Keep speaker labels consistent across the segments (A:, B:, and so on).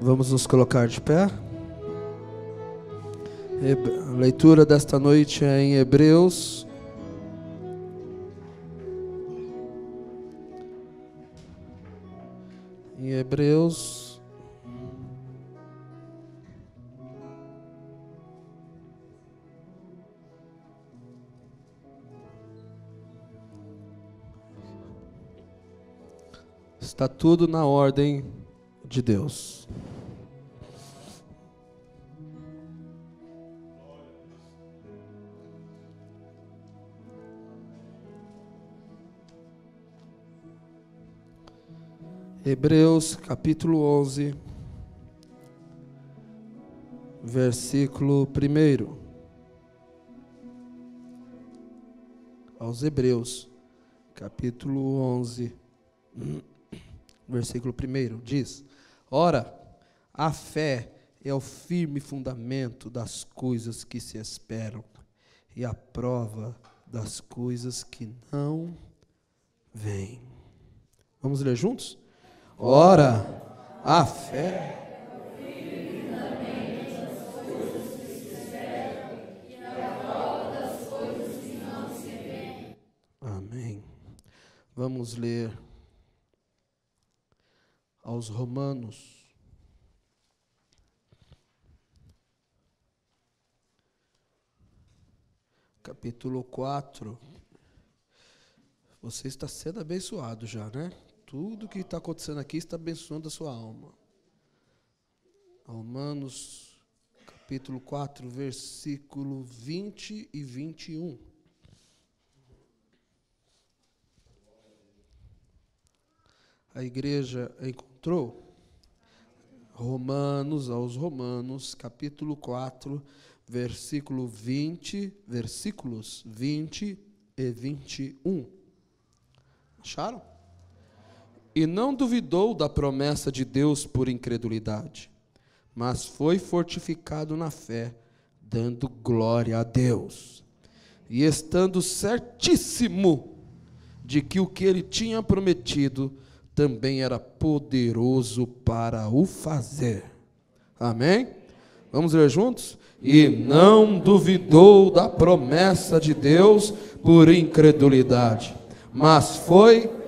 A: Vamos nos colocar de pé. A leitura desta noite é em Hebreus. Em Hebreus. Está tudo na ordem de Deus. Hebreus capítulo 11, versículo 1. Aos Hebreus, capítulo 11, versículo 1, diz: Ora, a fé é o firme fundamento das coisas que se esperam e a prova das coisas que não veem. Vamos ler juntos? Ora, a fé é o firme fundamento das coisas que se esperam e a prova das coisas que não se veem. Amém. Vamos ler aos Romanos, capítulo 4. Você está sendo abençoado já, né? Tudo que está acontecendo aqui está abençoando a sua alma. Romanos, capítulo 4, versículo 20 e 21. A igreja encontrou? Aos Romanos, capítulo 4, versículos 20 e 21. Acharam? E não duvidou da promessa de Deus por incredulidade, mas foi fortificado na fé, dando glória a Deus, e estando certíssimo de que o que ele tinha prometido também era poderoso para o fazer. Amém? Vamos ler juntos? E não duvidou da promessa de Deus por incredulidade, mas foi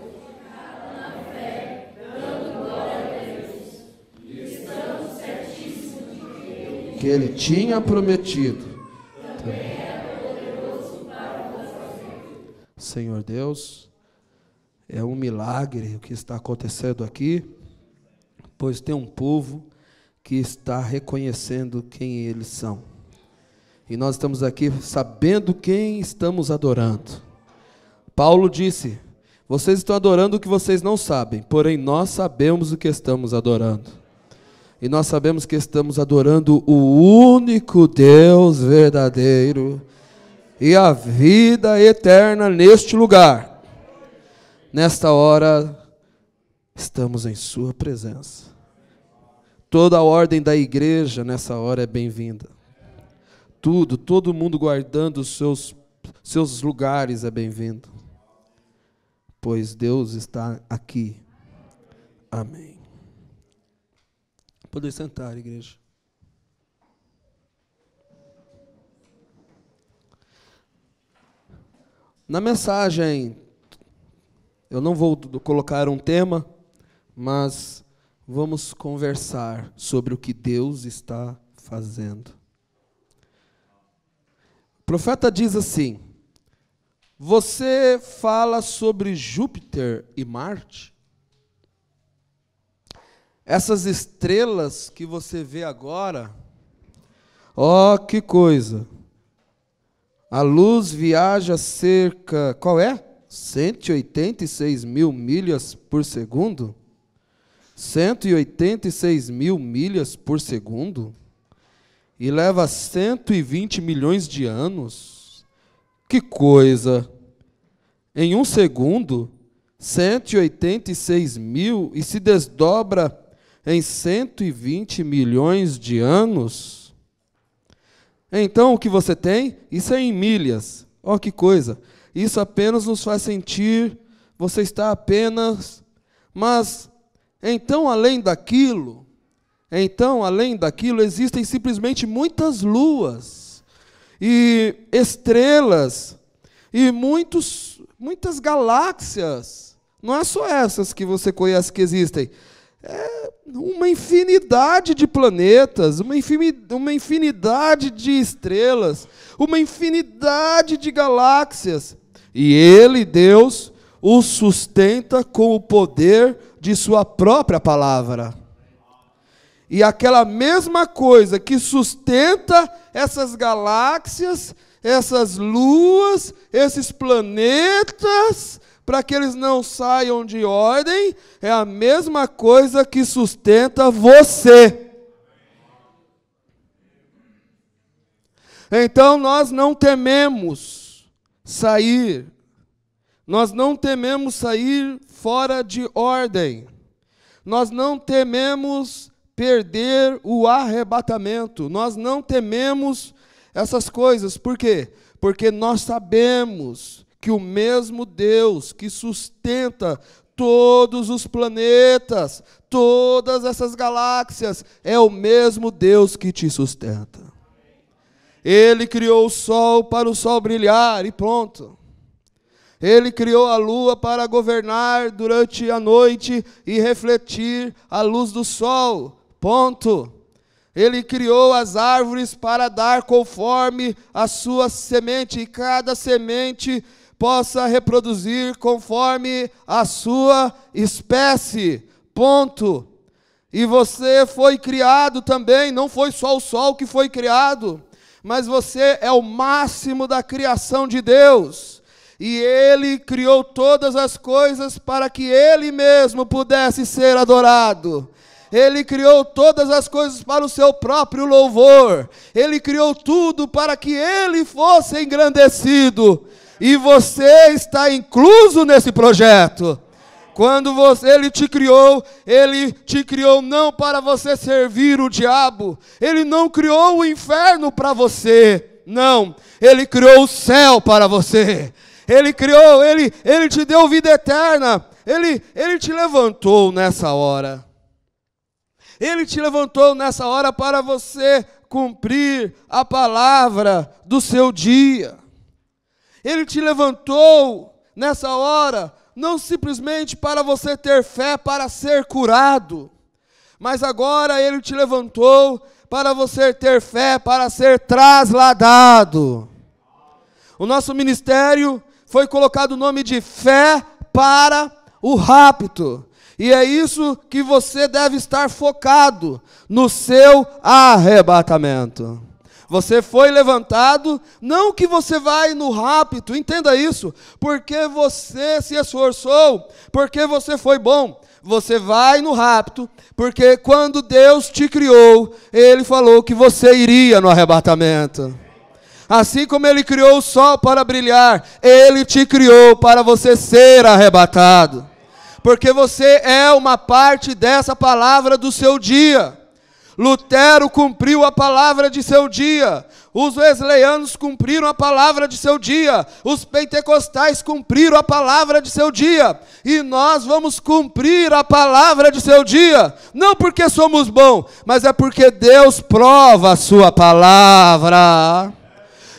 A: que ele tinha prometido. Também é poderoso para o fazer. Senhor Deus, é um milagre o que está acontecendo aqui, pois tem um povo que está reconhecendo quem eles são. E nós estamos aqui sabendo quem estamos adorando. Paulo disse: vocês estão adorando o que vocês não sabem, porém nós sabemos o que estamos adorando. E nós sabemos que estamos adorando o único Deus verdadeiro e a vida eterna neste lugar. Nesta hora, estamos em sua presença. Toda a ordem da igreja nessa hora é bem-vinda. Todo mundo guardando os seus lugares é bem-vindo. Pois Deus está aqui. Amém. Poder sentar, igreja. Na mensagem, eu não vou colocar um tema, mas vamos conversar sobre o que Deus está fazendo. O profeta diz assim: você fala sobre Júpiter e Marte? Essas estrelas que você vê agora, ó, que coisa! A luz viaja cerca, qual é? 186 mil milhas por segundo? 186 mil milhas por segundo? E leva 120 milhões de anos? Que coisa! Em um segundo, 186 mil e se desdobra em 120 milhões de anos. Então, o que você tem? Isso é em milhas. Ó, que coisa. Isso apenas nos faz sentir, você está apenas... Mas, então, além daquilo, Então, além daquilo, existem simplesmente muitas luas e estrelas e muitas galáxias. Não é só essas que você conhece que existem. É uma infinidade de planetas, uma infinidade de estrelas, uma infinidade de galáxias. E Ele, Deus, o sustenta com o poder de sua própria palavra. E aquela mesma coisa que sustenta essas galáxias, essas luas, esses planetas, para que eles não saiam de ordem, é a mesma coisa que sustenta você. Então nós não tememos sair fora de ordem. Nós não tememos perder o arrebatamento. Nós não tememos essas coisas. Por quê? Porque nós sabemos que o mesmo Deus que sustenta todos os planetas, todas essas galáxias, é o mesmo Deus que te sustenta. Ele criou o sol para o sol brilhar e pronto. Ele criou a lua para governar durante a noite e refletir a luz do sol. Ponto. Ele criou as árvores para dar conforme a sua semente, e cada semente possa reproduzir conforme a sua espécie. Ponto. E você foi criado também, não foi só o sol que foi criado, mas você é o máximo da criação de Deus. E Ele criou todas as coisas para que Ele mesmo pudesse ser adorado. Ele criou todas as coisas para o seu próprio louvor. Ele criou tudo para que Ele fosse engrandecido. E você está incluso nesse projeto. Quando Ele te criou não para você servir o diabo. Ele não criou o inferno para você. Não, Ele criou o céu para você. Ele te deu vida eterna. Ele te levantou nessa hora. Ele te levantou nessa hora para você cumprir a palavra do seu dia. Ele te levantou nessa hora, não simplesmente para você ter fé para ser curado, mas agora Ele te levantou para você ter fé para ser trasladado. O nosso ministério foi colocado o nome de fé para o rapto. E é isso que você deve estar focado, no seu arrebatamento. Você foi levantado, não que você vai no rapto, entenda isso, porque você se esforçou, porque você foi bom. Você vai no rapto, porque quando Deus te criou, Ele falou que você iria no arrebatamento. Assim como Ele criou o sol para brilhar, Ele te criou para você ser arrebatado. Porque você é uma parte dessa palavra do seu dia. Lutero cumpriu a palavra de seu dia. Os wesleyanos cumpriram a palavra de seu dia. Os pentecostais cumpriram a palavra de seu dia. E nós vamos cumprir a palavra de seu dia. Não porque somos bons, mas é porque Deus prova a sua palavra.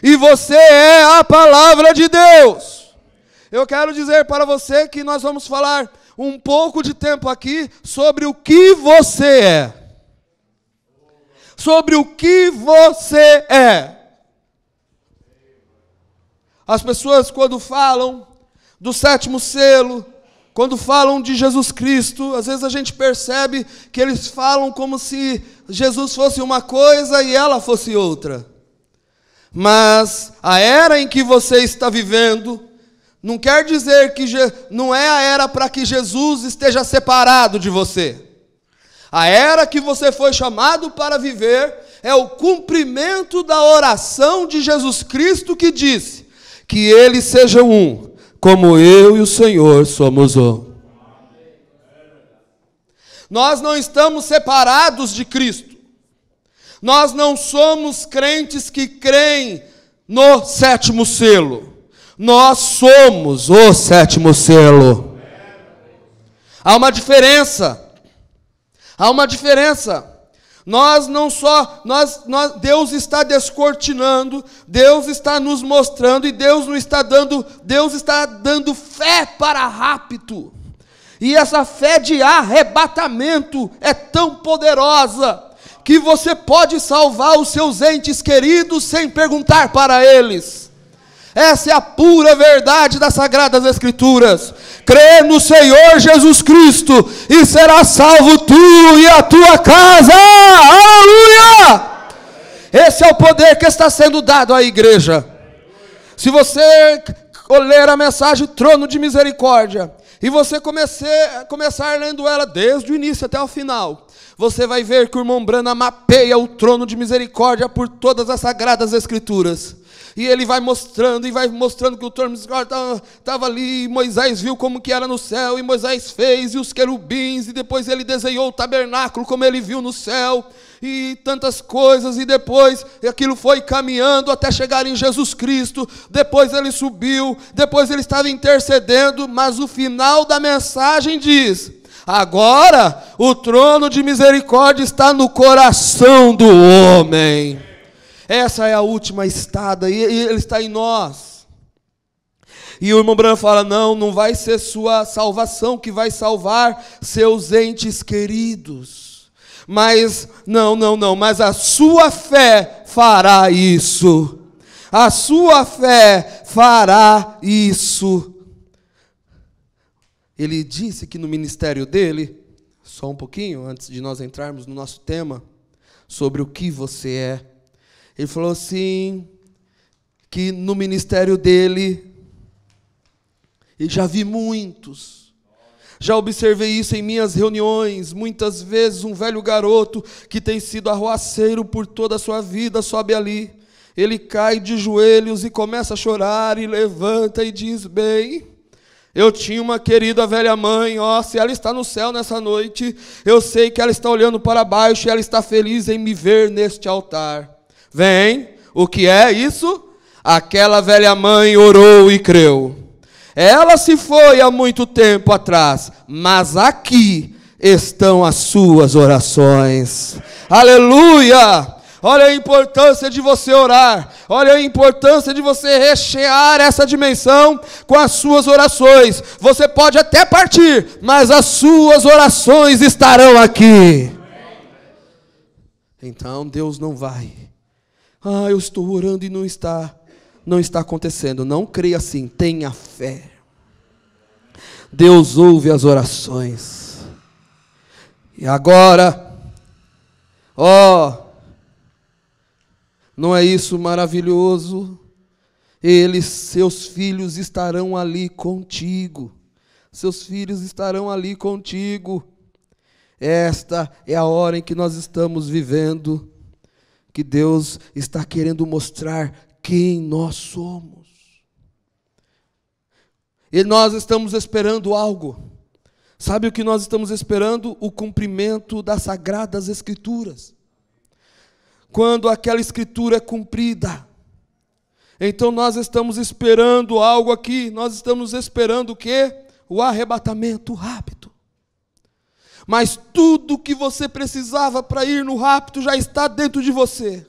A: E você é a palavra de Deus. Eu quero dizer para você que nós vamos falar um pouco de tempo aqui sobre o que você é. Sobre o que você é. As pessoas, quando falam do sétimo selo, quando falam de Jesus Cristo, às vezes a gente percebe que eles falam como se Jesus fosse uma coisa e ela fosse outra. Mas a era em que você está vivendo não quer dizer que não é a era para que Jesus esteja separado de você. A era que você foi chamado para viver é o cumprimento da oração de Jesus Cristo que disse que eles sejam um, como eu e o Senhor somos um. Nós não estamos separados de Cristo. Nós não somos crentes que creem no sétimo selo. Nós somos o sétimo selo. Há uma diferença. Há uma diferença. Deus está descortinando, Deus está nos mostrando e Deus está dando fé para rapto. E essa fé de arrebatamento é tão poderosa que você pode salvar os seus entes queridos sem perguntar para eles. Essa é a pura verdade das Sagradas Escrituras. Crê no Senhor Jesus Cristo e será salvo tu e a tua casa. Aleluia! Esse é o poder que está sendo dado à igreja. Se você ler a mensagem Trono de Misericórdia e você começar lendo ela desde o início até o final, você vai ver que o irmão Branham mapeia o trono de misericórdia por todas as Sagradas Escrituras. E ele vai mostrando que o trono de misericórdia estava ali, e Moisés viu como que era no céu, e Moisés fez, e os querubins, e depois ele desenhou o tabernáculo como ele viu no céu, e tantas coisas, e depois aquilo foi caminhando até chegar em Jesus Cristo. Depois ele subiu, depois ele estava intercedendo, mas o final da mensagem diz: agora o trono de misericórdia está no coração do homem. Essa é a última estada, e ele está em nós. E o irmão Branham fala: não vai ser sua salvação que vai salvar seus entes queridos. Mas, mas a sua fé fará isso. A sua fé fará isso. Ele disse que no ministério dele, só um pouquinho antes de nós entrarmos no nosso tema, sobre o que você é. Ele falou assim, que no ministério dele, e já vi muitos, já observei isso em minhas reuniões, muitas vezes um velho garoto que tem sido arruaceiro por toda a sua vida, sobe ali, ele cai de joelhos e começa a chorar, e levanta e diz: bem, eu tinha uma querida velha mãe, se ela está no céu nessa noite, eu sei que ela está olhando para baixo e ela está feliz em me ver neste altar. Vem, o que é isso? Aquela velha mãe orou e creu. Ela se foi há muito tempo atrás, mas aqui estão as suas orações. Aleluia! Olha a importância de você orar. Olha a importância de você rechear essa dimensão com as suas orações. Você pode até partir, mas as suas orações estarão aqui. Então Deus não vai: eu estou orando e não está acontecendo. Não creia assim, tenha fé. Deus ouve as orações. E agora, não é isso maravilhoso? Seus filhos estarão ali contigo. Seus filhos estarão ali contigo. Esta é a hora em que nós estamos vivendo, que Deus está querendo mostrar quem nós somos. E nós estamos esperando algo. Sabe o que nós estamos esperando? O cumprimento das Sagradas Escrituras. Quando aquela escritura é cumprida, então nós estamos esperando algo aqui. Nós estamos esperando o quê? O arrebatamento rápido. Mas tudo que você precisava para ir no rapto já está dentro de você.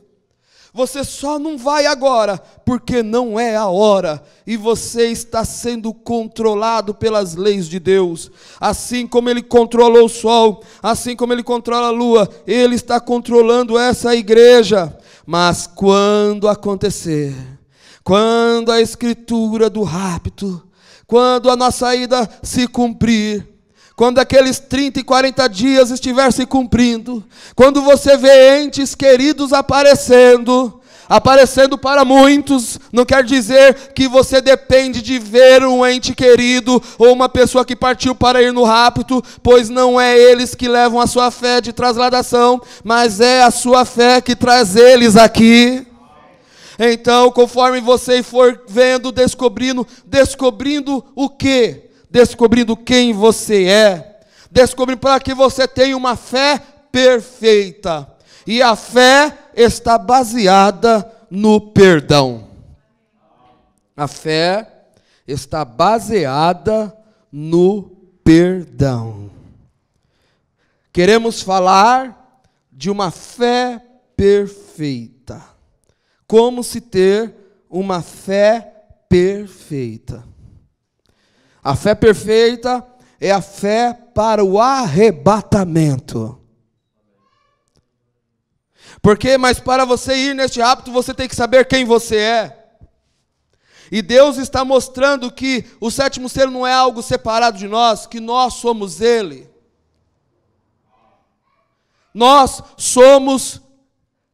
A: Você só não vai agora, porque não é a hora, e você está sendo controlado pelas leis de Deus. Assim como Ele controlou o sol, assim como Ele controla a lua, Ele está controlando essa igreja. Mas quando acontecer, quando a escritura do rapto, quando a nossa ida se cumprir, quando aqueles 30 e 40 dias estiver se cumprindo, quando você vê entes queridos aparecendo para muitos, não quer dizer que você depende de ver um ente querido ou uma pessoa que partiu para ir no rapto, pois não é eles que levam a sua fé de trasladação, mas é a sua fé que traz eles aqui. Então, conforme você for vendo, descobrindo o quê? Descobrindo quem você é, descobrindo para que você tenha uma fé perfeita, e a fé está baseada no perdão. A fé está baseada no perdão. Queremos falar de uma fé perfeita. Como se ter uma fé perfeita? A fé perfeita é a fé para o arrebatamento. Mas para você ir neste rapto, você tem que saber quem você é. E Deus está mostrando que o sétimo selo não é algo separado de nós, que nós somos Ele. Nós somos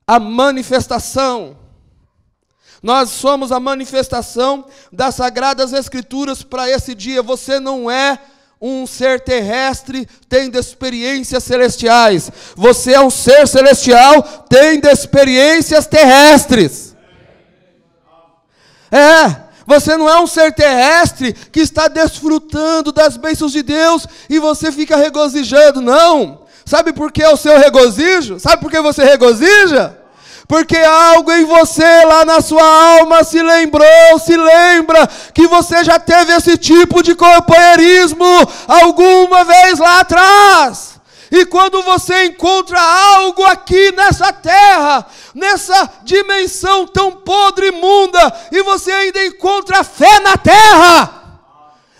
A: a manifestação. Nós somos a manifestação das Sagradas Escrituras para esse dia. Você não é um ser terrestre tendo experiências celestiais. Você é um ser celestial tendo experiências terrestres. Você não é um ser terrestre que está desfrutando das bênçãos de Deus e você fica regozijando, não. Sabe por que é o seu regozijo? Sabe por que você regozija? Porque algo em você, lá na sua alma, se lembra que você já teve esse tipo de companheirismo alguma vez lá atrás. E quando você encontra algo aqui nessa terra, nessa dimensão tão podre e imunda, e você ainda encontra fé na terra,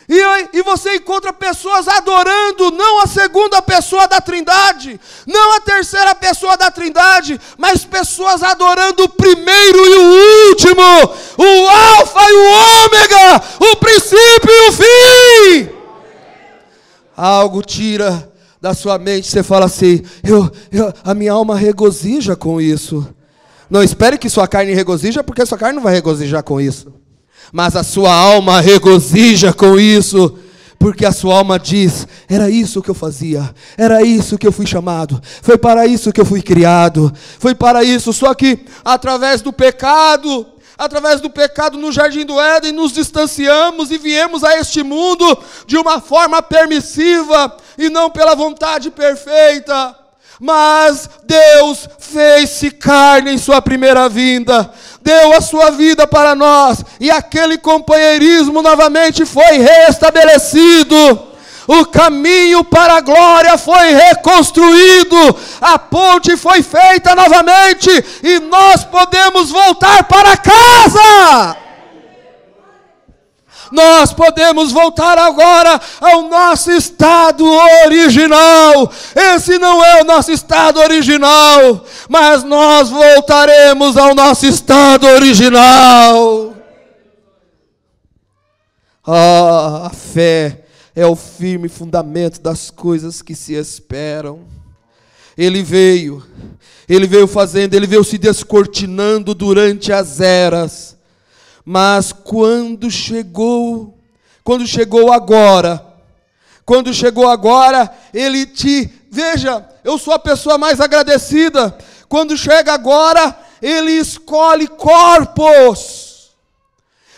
A: e você encontra pessoas adorando não a segunda pessoa da Trindade, não a terceira pessoa da Trindade, mas pessoas adorando o primeiro e o último, o Alfa e o Ômega, o princípio e o fim. Algo tira da sua mente, você fala assim, a minha alma regozija com isso. Não espere que sua carne regozija, porque sua carne não vai regozijar com isso. Mas a sua alma regozija com isso, porque a sua alma diz, era isso que eu fazia, era isso que eu fui chamado, foi para isso que eu fui criado, foi para isso, só que através do pecado no Jardim do Éden, nos distanciamos e viemos a este mundo de uma forma permissiva e não pela vontade perfeita. Mas Deus fez-se carne em sua primeira vinda, deu a sua vida para nós, e aquele companheirismo novamente foi restabelecido. O caminho para a glória foi reconstruído, a ponte foi feita novamente, e nós podemos voltar para casa. Nós podemos voltar agora ao nosso estado original. Esse não é o nosso estado original, mas nós voltaremos ao nosso estado original. A fé é o firme fundamento das coisas que se esperam. Ele veio se descortinando durante as eras. Mas quando chegou agora, veja, eu sou a pessoa mais agradecida, quando chega agora, ele escolhe corpos,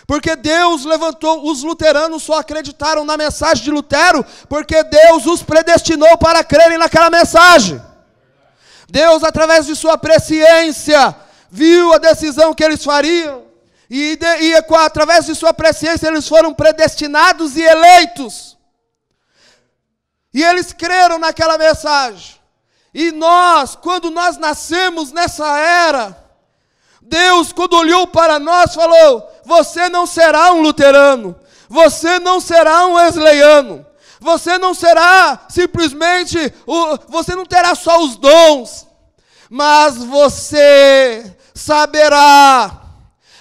A: porque Deus levantou, os luteranos só acreditaram na mensagem de Lutero, porque Deus os predestinou para crerem naquela mensagem. Deus, através de sua presciência, viu a decisão que eles fariam, e através de sua presciência eles foram predestinados e eleitos. E eles creram naquela mensagem. E nós, quando nós nascemos nessa era, Deus, quando olhou para nós, falou, você não será um luterano, você não será um wesleyano, você não será simplesmente, você não terá só os dons, mas você saberá,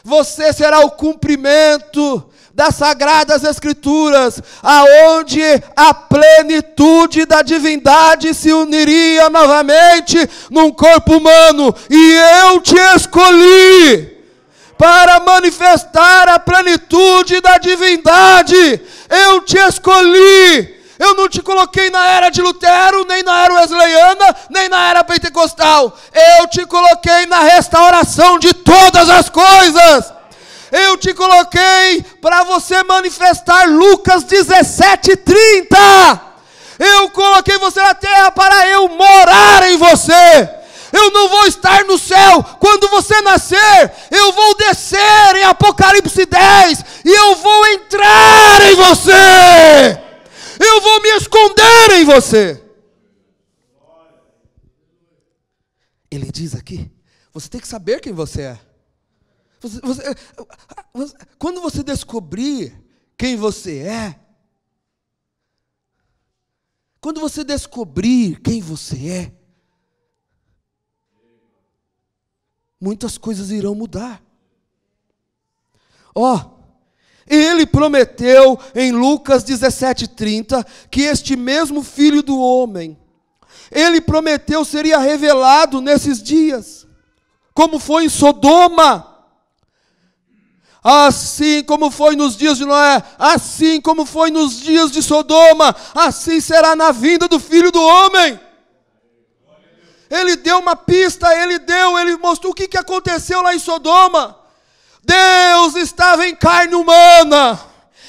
A: você será o cumprimento das Sagradas Escrituras, aonde a plenitude da divindade se uniria novamente num corpo humano, e eu te escolhi para manifestar a plenitude da divindade. Eu te escolhi. Eu não te coloquei na era de Lutero, nem na era wesleyana, nem na era pentecostal. Eu te coloquei na restauração de todas as coisas. Eu te coloquei para você manifestar Lucas 17:30. Eu coloquei você na terra para eu morar em você. Eu não vou estar no céu quando você nascer. Eu vou descer em Apocalipse 10 e eu vou entrar em você. Eu vou me esconder em você. Ele diz aqui, você tem que saber quem você é. Quando você descobrir quem você é, muitas coisas irão mudar. Ele prometeu em Lucas 17:30 que este mesmo Filho do Homem, ele prometeu seria revelado nesses dias, como foi em Sodoma, assim como foi nos dias de Noé, assim como foi nos dias de Sodoma, assim será na vinda do Filho do Homem. Ele deu uma pista, ele mostrou o que aconteceu lá em Sodoma. Deus estava em carne humana,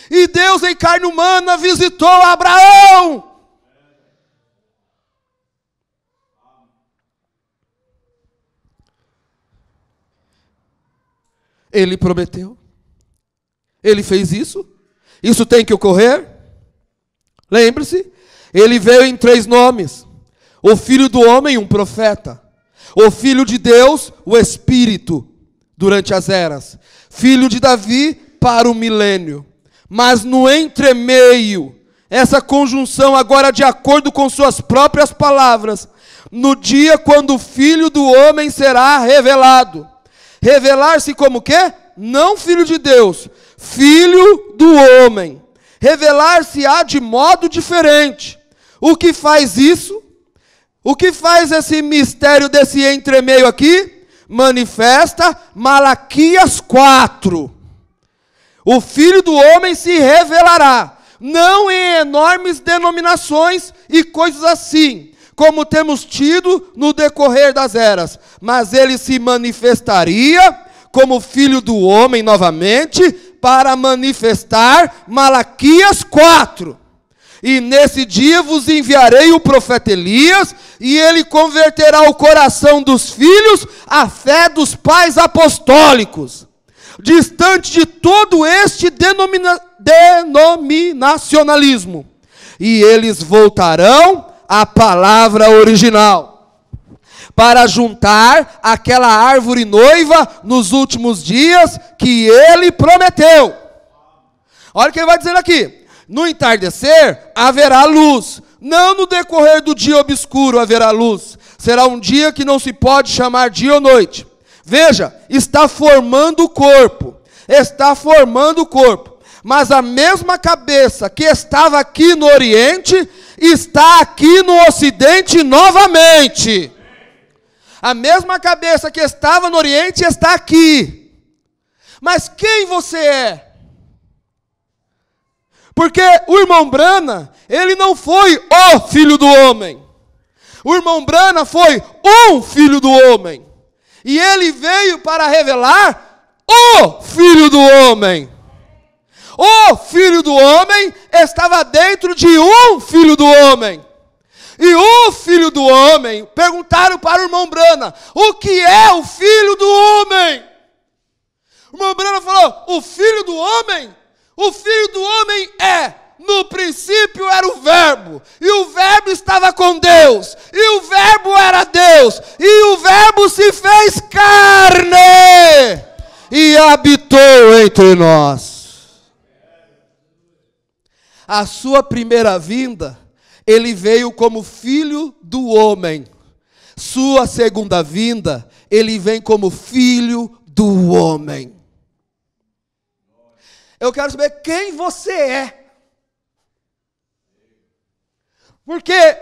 A: e Deus em carne humana visitou Abraão. Ele prometeu, ele fez isso tem que ocorrer. Lembre-se, ele veio em 3 nomes: o Filho do Homem, um profeta; o Filho de Deus, o Espírito, durante as eras; Filho de Davi, para o milênio. Mas no entremeio, essa conjunção agora de acordo com suas próprias palavras, no dia quando o Filho do Homem será revelado. Revelar-se como quê? Não Filho de Deus, Filho do Homem. Revelar-se-á de modo diferente. O que faz isso? O que faz esse mistério desse entremeio aqui? Manifesta Malaquias 4. O Filho do Homem se revelará, não em enormes denominações e coisas assim, como temos tido no decorrer das eras, mas ele se manifestaria como Filho do Homem novamente, para manifestar Malaquias 4. E nesse dia vos enviarei o profeta Elias, e ele converterá o coração dos filhos à fé dos pais apostólicos, distante de todo este denominacionalismo. E eles voltarão à palavra original, para juntar aquela árvore noiva nos últimos dias que ele prometeu. Olha o que ele vai dizendo aqui. No entardecer haverá luz, não no decorrer do dia obscuro haverá luz. Será um dia que não se pode chamar dia ou noite. Veja, está formando o corpo. Mas a mesma cabeça que estava aqui no Oriente, está aqui no Ocidente novamente. A mesma cabeça que estava no Oriente está aqui. Mas quem você é? Porque o irmão Brana, ele não foi o Filho do Homem. O irmão Brana foi um Filho do Homem. E ele veio para revelar o Filho do Homem. O Filho do Homem estava dentro de um Filho do Homem. E o Filho do Homem, perguntaram para o irmão Brana, o que é o Filho do Homem? O irmão Brana falou, o Filho do Homem no princípio era o Verbo, e o Verbo estava com Deus, e o Verbo era Deus, e o Verbo se fez carne, e habitou entre nós. A sua primeira vinda, ele veio como Filho do Homem. Sua segunda vinda, ele vem como Filho do Homem. Eu quero saber quem você é. Porque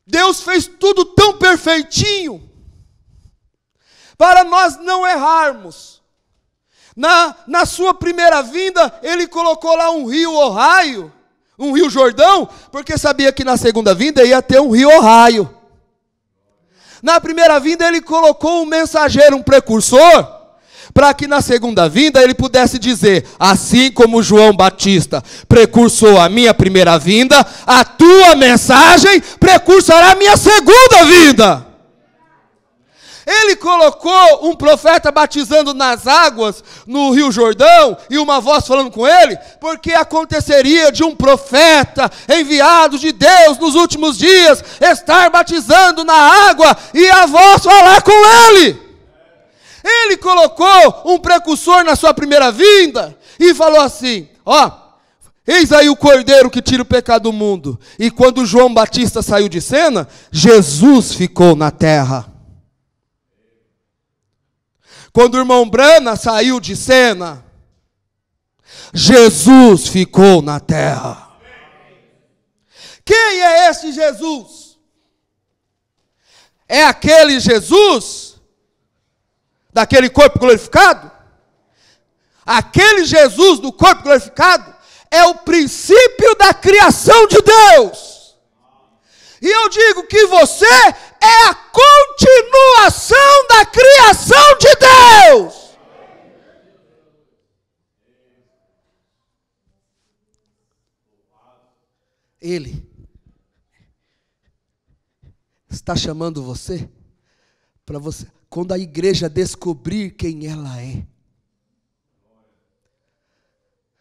A: Deus fez tudo tão perfeitinho para nós não errarmos. Na sua primeira vinda, ele colocou lá um rio Ohio, um rio Jordão, porque sabia que na segunda vinda ia ter um rio Ohio. Na primeira vinda, ele colocou um mensageiro, um precursor, para que na segunda vinda ele pudesse dizer, assim como João Batista precursou a minha primeira vinda, a tua mensagem precursará a minha segunda vinda. Ele colocou um profeta batizando nas águas no Rio Jordão e uma voz falando com ele, porque aconteceria de um profeta enviado de Deus nos últimos dias estar batizando na água e a voz falar com ele. Ele colocou um precursor na sua primeira vinda e falou assim: eis aí o cordeiro que tira o pecado do mundo. E quando João Batista saiu de cena, Jesus ficou na terra. Quando o irmão Brana saiu de cena, Jesus ficou na terra. Quem é esse Jesus? É aquele Jesus daquele corpo glorificado? Aquele Jesus do corpo glorificado é o princípio da criação de Deus. E eu digo que você é a continuação da criação de Deus. Ele está chamando você para você, quando a igreja descobrir quem ela é.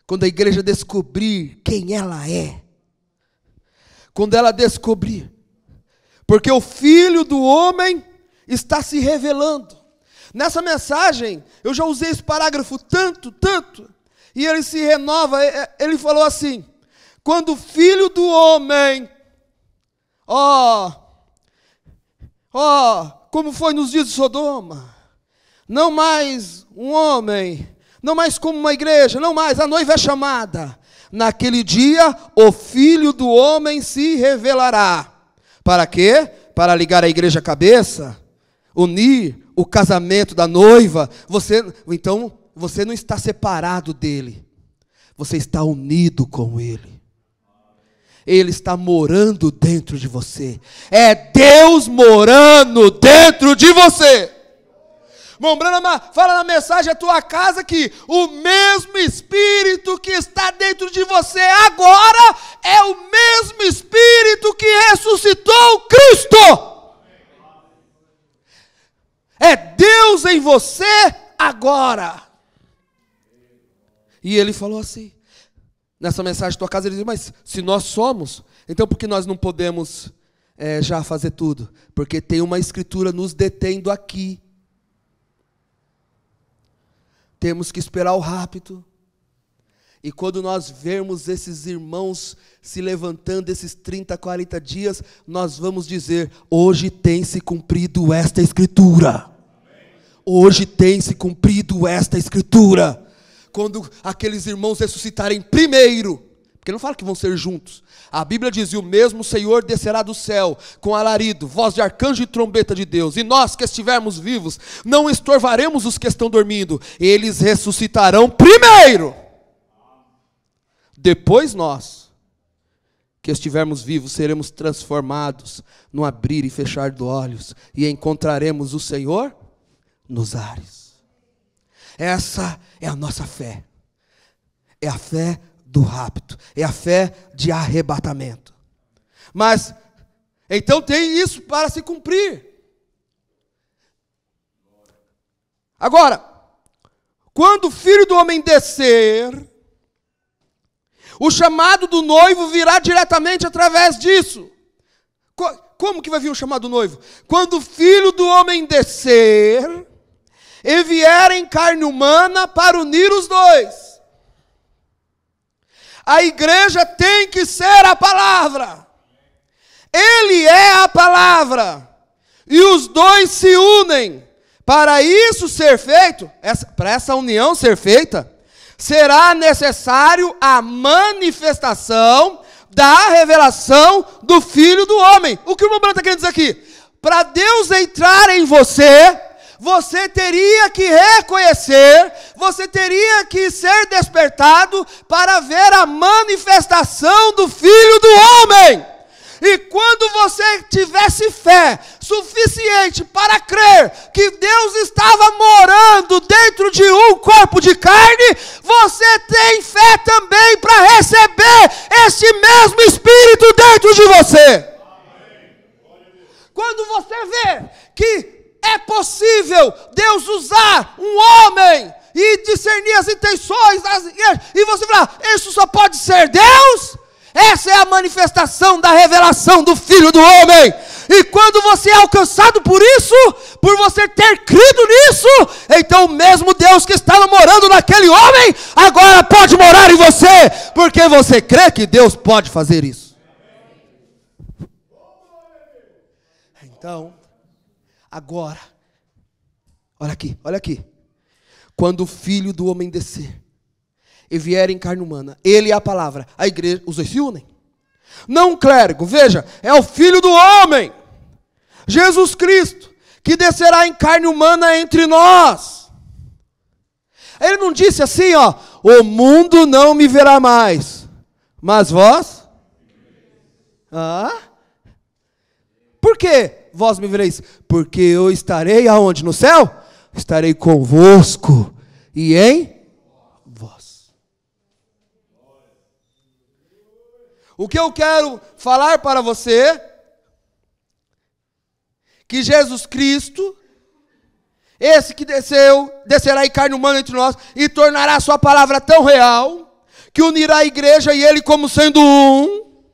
A: Quando a igreja descobrir quem ela é. Quando ela descobrir. Porque o Filho do Homem está se revelando. Nessa mensagem, eu já usei esse parágrafo tanto, e ele se renova, ele falou assim: quando o Filho do Homem, como foi nos dias de Sodoma, não mais um homem, não mais como uma igreja, não mais, a noiva é chamada. Naquele dia, o Filho do Homem se revelará. Para quê? Para ligar a igreja à cabeça, unir o casamento da noiva. Então, você não está separado dele. Você está unido com ele. Ele está morando dentro de você. É Deus morando dentro de você. Fala na mensagem a tua casa que o mesmo Espírito que está dentro de você agora é o mesmo Espírito que ressuscitou Cristo. É Deus em você agora. E ele falou assim, nessa mensagem a tua casa, ele diz: mas se nós somos, então por que nós não podemos já fazer tudo? Porque tem uma escritura nos detendo aqui. Temos que esperar o rapto. E quando nós vermos esses irmãos se levantando esses 30, 40 dias, nós vamos dizer: hoje tem se cumprido esta escritura. Hoje tem se cumprido esta escritura. Quando aqueles irmãos ressuscitarem primeiro, porque não fala que vão ser juntos. A Bíblia diz: e o mesmo Senhor descerá do céu, com alarido, voz de arcanjo e trombeta de Deus. E nós que estivermos vivos, não estorvaremos os que estão dormindo. Eles ressuscitarão primeiro. Depois nós, que estivermos vivos, seremos transformados no abrir e fechar de olhos. E encontraremos o Senhor nos ares. Essa é a nossa fé. É a fé do rapto, é a fé de arrebatamento. Mas, então tem isso para se cumprir. Agora, quando o Filho do Homem descer, o chamado do noivo virá diretamente através disso. Como que vai vir o chamado do noivo? Quando o Filho do Homem descer e vier em carne humana para unir os dois. A igreja tem que ser a palavra. Ele é a palavra. E os dois se unem. Para isso ser feito, para essa união ser feita, será necessário a manifestação da revelação do Filho do Homem. O que o irmão Branco está querendo dizer aqui? Para Deus entrar em você, você teria que reconhecer, você teria que ser despertado para ver a manifestação do Filho do Homem. E quando você tivesse fé suficiente para crer que Deus estava morando dentro de um corpo de carne, você tem fé também para receber esse mesmo Espírito dentro de você. Quando você vê que É possível Deus usar um homem e discernir as intenções e você falar, isso só pode ser Deus? Essa é a manifestação da revelação do Filho do Homem. E quando você é alcançado por isso, por você ter crido nisso, então o mesmo Deus que estava morando naquele homem, agora pode morar em você, porque você crê que Deus pode fazer isso. Então, agora, olha aqui. Quando o Filho do Homem descer e vier em carne humana, ele e a palavra, a igreja, os dois se unem. Não um clérigo, veja, é o Filho do Homem, Jesus Cristo, que descerá em carne humana entre nós. Ele não disse assim, ó, o mundo não me verá mais, mas vós? Por que vós me vereis? Porque eu estarei aonde? No céu? Estarei convosco e em vós. O que eu quero falar para você, que Jesus Cristo, esse que descerá em carne humana entre nós, e tornará a sua palavra tão real, que unirá a igreja e ele como sendo um.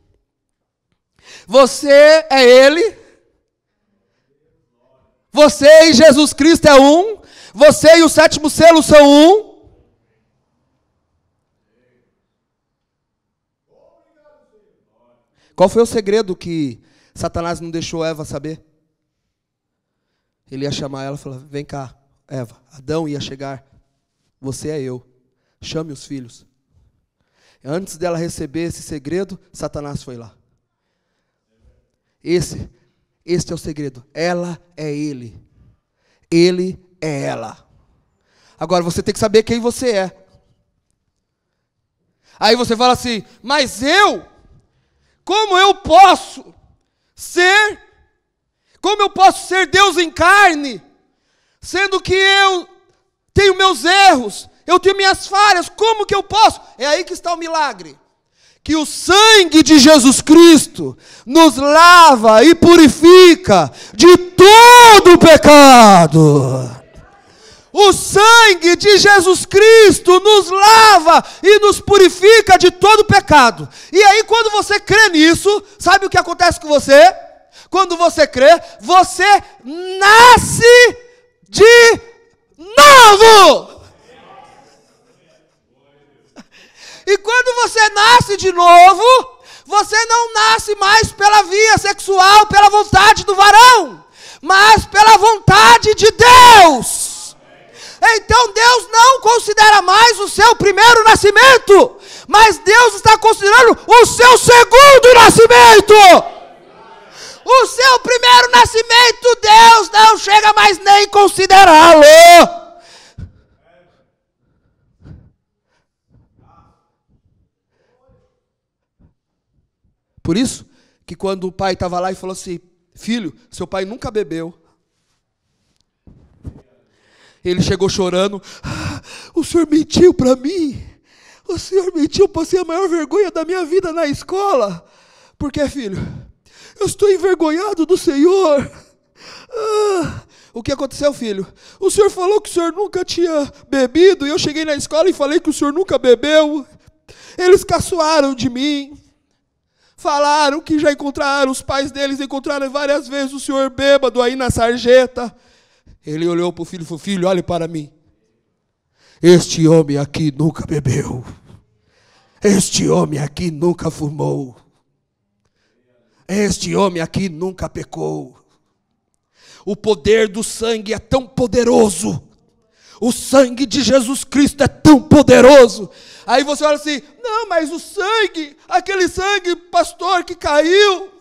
A: Você é ele, você e Jesus Cristo é um, você e o sétimo selo são um. Qual foi o segredo que Satanás não deixou Eva saber? Ele ia chamar ela e falar, vem cá, Eva, Adão ia chegar, você é eu, chame os filhos. Antes dela receber esse segredo, Satanás foi lá. Este é o segredo, ela é ele é ela. Agora você tem que saber quem você é. Aí você fala assim, mas como eu posso ser Deus em carne, sendo que eu tenho meus erros, eu tenho minhas falhas, como que eu posso? É aí que está o milagre, que o sangue de Jesus Cristo nos lava e purifica de todo o pecado. O sangue de Jesus Cristo nos lava e nos purifica de todo pecado. E aí quando você crê nisso, sabe o que acontece com você? Quando você crê, você nasce de novo. E quando você nasce de novo, você não nasce mais pela via sexual, pela vontade do varão, mas pela vontade de Deus. Então Deus não considera mais o seu primeiro nascimento, mas Deus está considerando o seu segundo nascimento. O seu primeiro nascimento, Deus não chega mais nem considerá-lo. Por isso que quando o pai estava lá e falou assim, filho, seu pai nunca bebeu. Ele chegou chorando, o senhor mentiu para mim, o senhor mentiu, passei a maior vergonha da minha vida na escola. Por que, filho? Eu estou envergonhado do Senhor. O que aconteceu, filho? O senhor falou que o senhor nunca tinha bebido, e eu cheguei na escola e falei que o senhor nunca bebeu. Eles caçoaram de mim. Falaram que já encontraram, os pais deles encontraram várias vezes o senhor bêbado aí na sarjeta. Ele olhou para o filho e falou, filho, olhe para mim. Este homem aqui nunca bebeu. Este homem aqui nunca fumou. Este homem aqui nunca pecou. O poder do sangue é tão poderoso. O sangue de Jesus Cristo é tão poderoso. Aí você olha assim, não, mas o sangue, aquele sangue, pastor, que caiu,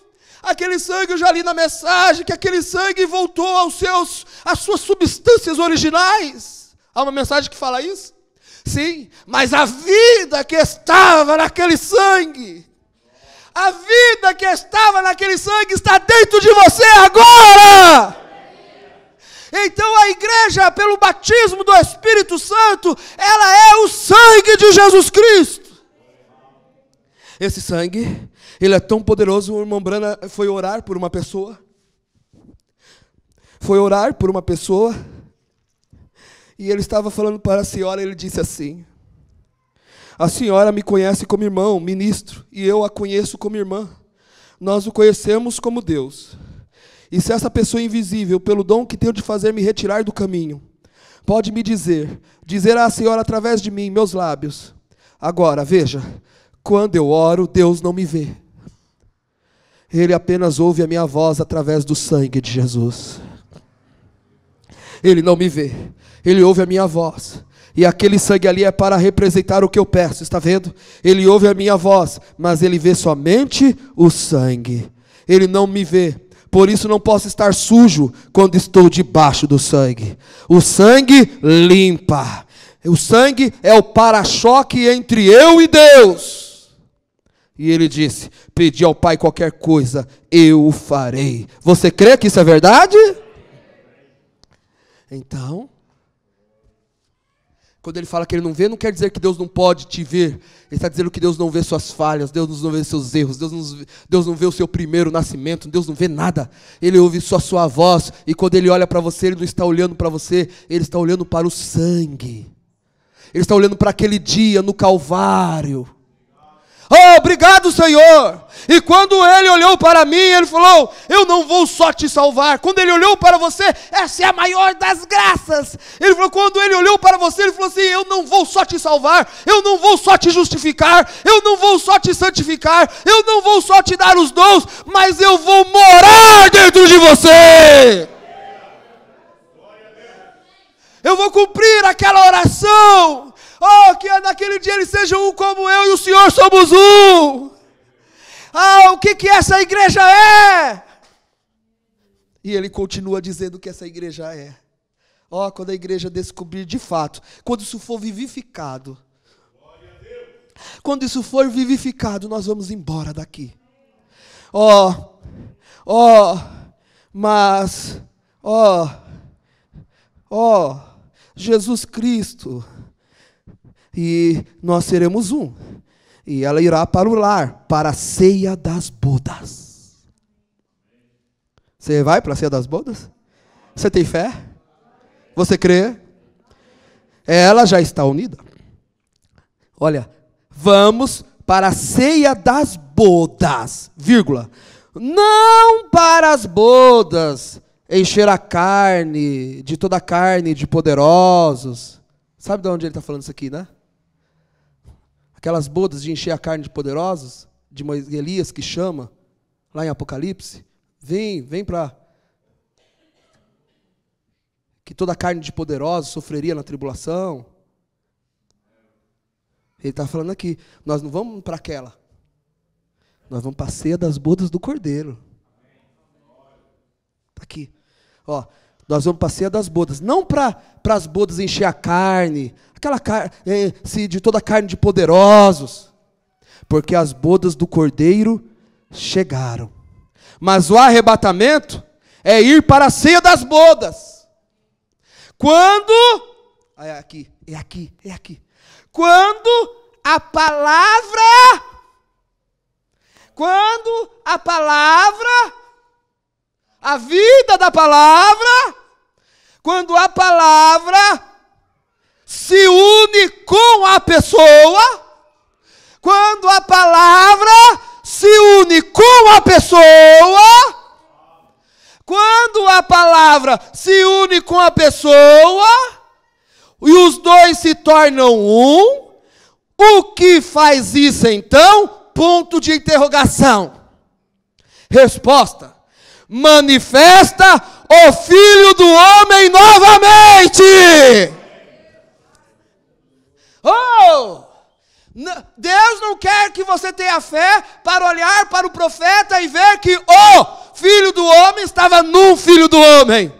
A: aquele sangue, eu já li na mensagem, que aquele sangue voltou às suas substâncias originais. Há uma mensagem que fala isso? Sim, mas a vida que estava naquele sangue, a vida que estava naquele sangue está dentro de você agora. Então a igreja, pelo batismo do Espírito Santo, ela é o sangue de Jesus Cristo. Esse sangue, ele é tão poderoso. O irmão Brana foi orar por uma pessoa. foi orar por uma pessoa, e ele estava falando para a senhora, ele disse assim: a senhora me conhece como irmão, ministro, e eu a conheço como irmã. Nós o conhecemos como Deus. E se essa pessoa invisível, pelo dom que tem de fazer me retirar do caminho, pode me dizer à senhora através de mim, meus lábios. Agora, veja, quando eu oro, Deus não me vê. Ele apenas ouve a minha voz através do sangue de Jesus. Ele não me vê, ele ouve a minha voz. E aquele sangue ali é para representar o que eu peço, está vendo? Ele ouve a minha voz, mas ele vê somente o sangue. Ele não me vê. Por isso não posso estar sujo quando estou debaixo do sangue. O sangue limpa. O sangue é o para-choque entre eu e Deus. E ele disse: pedi ao Pai qualquer coisa, eu o farei. Você crê que isso é verdade? Então, quando ele fala que ele não vê, não quer dizer que Deus não pode te ver. Ele está dizendo que Deus não vê suas falhas, Deus não vê seus erros, Deus não vê o seu primeiro nascimento, Deus não vê nada. Ele ouve só a sua voz, e quando ele olha para você, ele não está olhando para você, ele está olhando para o sangue. Ele está olhando para aquele dia no Calvário. Oh, obrigado, Senhor. E quando ele olhou para mim, ele falou: eu não vou só te salvar. Quando ele olhou para você, essa é a maior das graças. Ele falou, quando ele olhou para você, ele falou assim: eu não vou só te salvar, eu não vou só te justificar, eu não vou só te santificar, eu não vou só te dar os dons, mas eu vou morar dentro de você. Eu vou cumprir aquela oração. Oh, que naquele dia eles sejam um como eu e o Senhor somos um. Ah, o que essa igreja é? E ele continua dizendo que essa igreja é. Oh, quando a igreja descobrir de fato, quando isso for vivificado, quando isso for vivificado, nós vamos embora daqui. Mas Jesus Cristo, e nós seremos um, e ela irá para o lar, para a ceia das bodas. Você vai para a ceia das bodas? Você tem fé? Você crê? Ela já está unida. Olha, vamos para a ceia das bodas, vírgula, não para as bodas, encher a carne, de toda a carne de poderosos. Sabe de onde ele está falando isso aqui, né? Aquelas bodas de encher a carne de poderosos, de Elias que chama, lá em Apocalipse. Vem para... que toda a carne de poderosos sofreria na tribulação. Ele está falando aqui, nós não vamos para aquela. Nós vamos para a ceia das bodas do Cordeiro. Está aqui. Ó, nós vamos para a ceia das bodas. Não para as bodas encher a carne, aquela carne, de toda a carne de poderosos. Porque as bodas do Cordeiro chegaram. Mas o arrebatamento é ir para a ceia das bodas. Quando... é aqui. Quando a palavra, a vida da palavra, quando a palavra se une com a pessoa, quando a palavra se une com a pessoa, quando a palavra se une com a pessoa, e os dois se tornam um, o que faz isso então? Ponto de interrogação. Resposta: manifesta o Filho do Homem novamente. Oh! Deus não quer que você tenha fé para olhar para o profeta e ver que o Filho do Homem estava num Filho do Homem.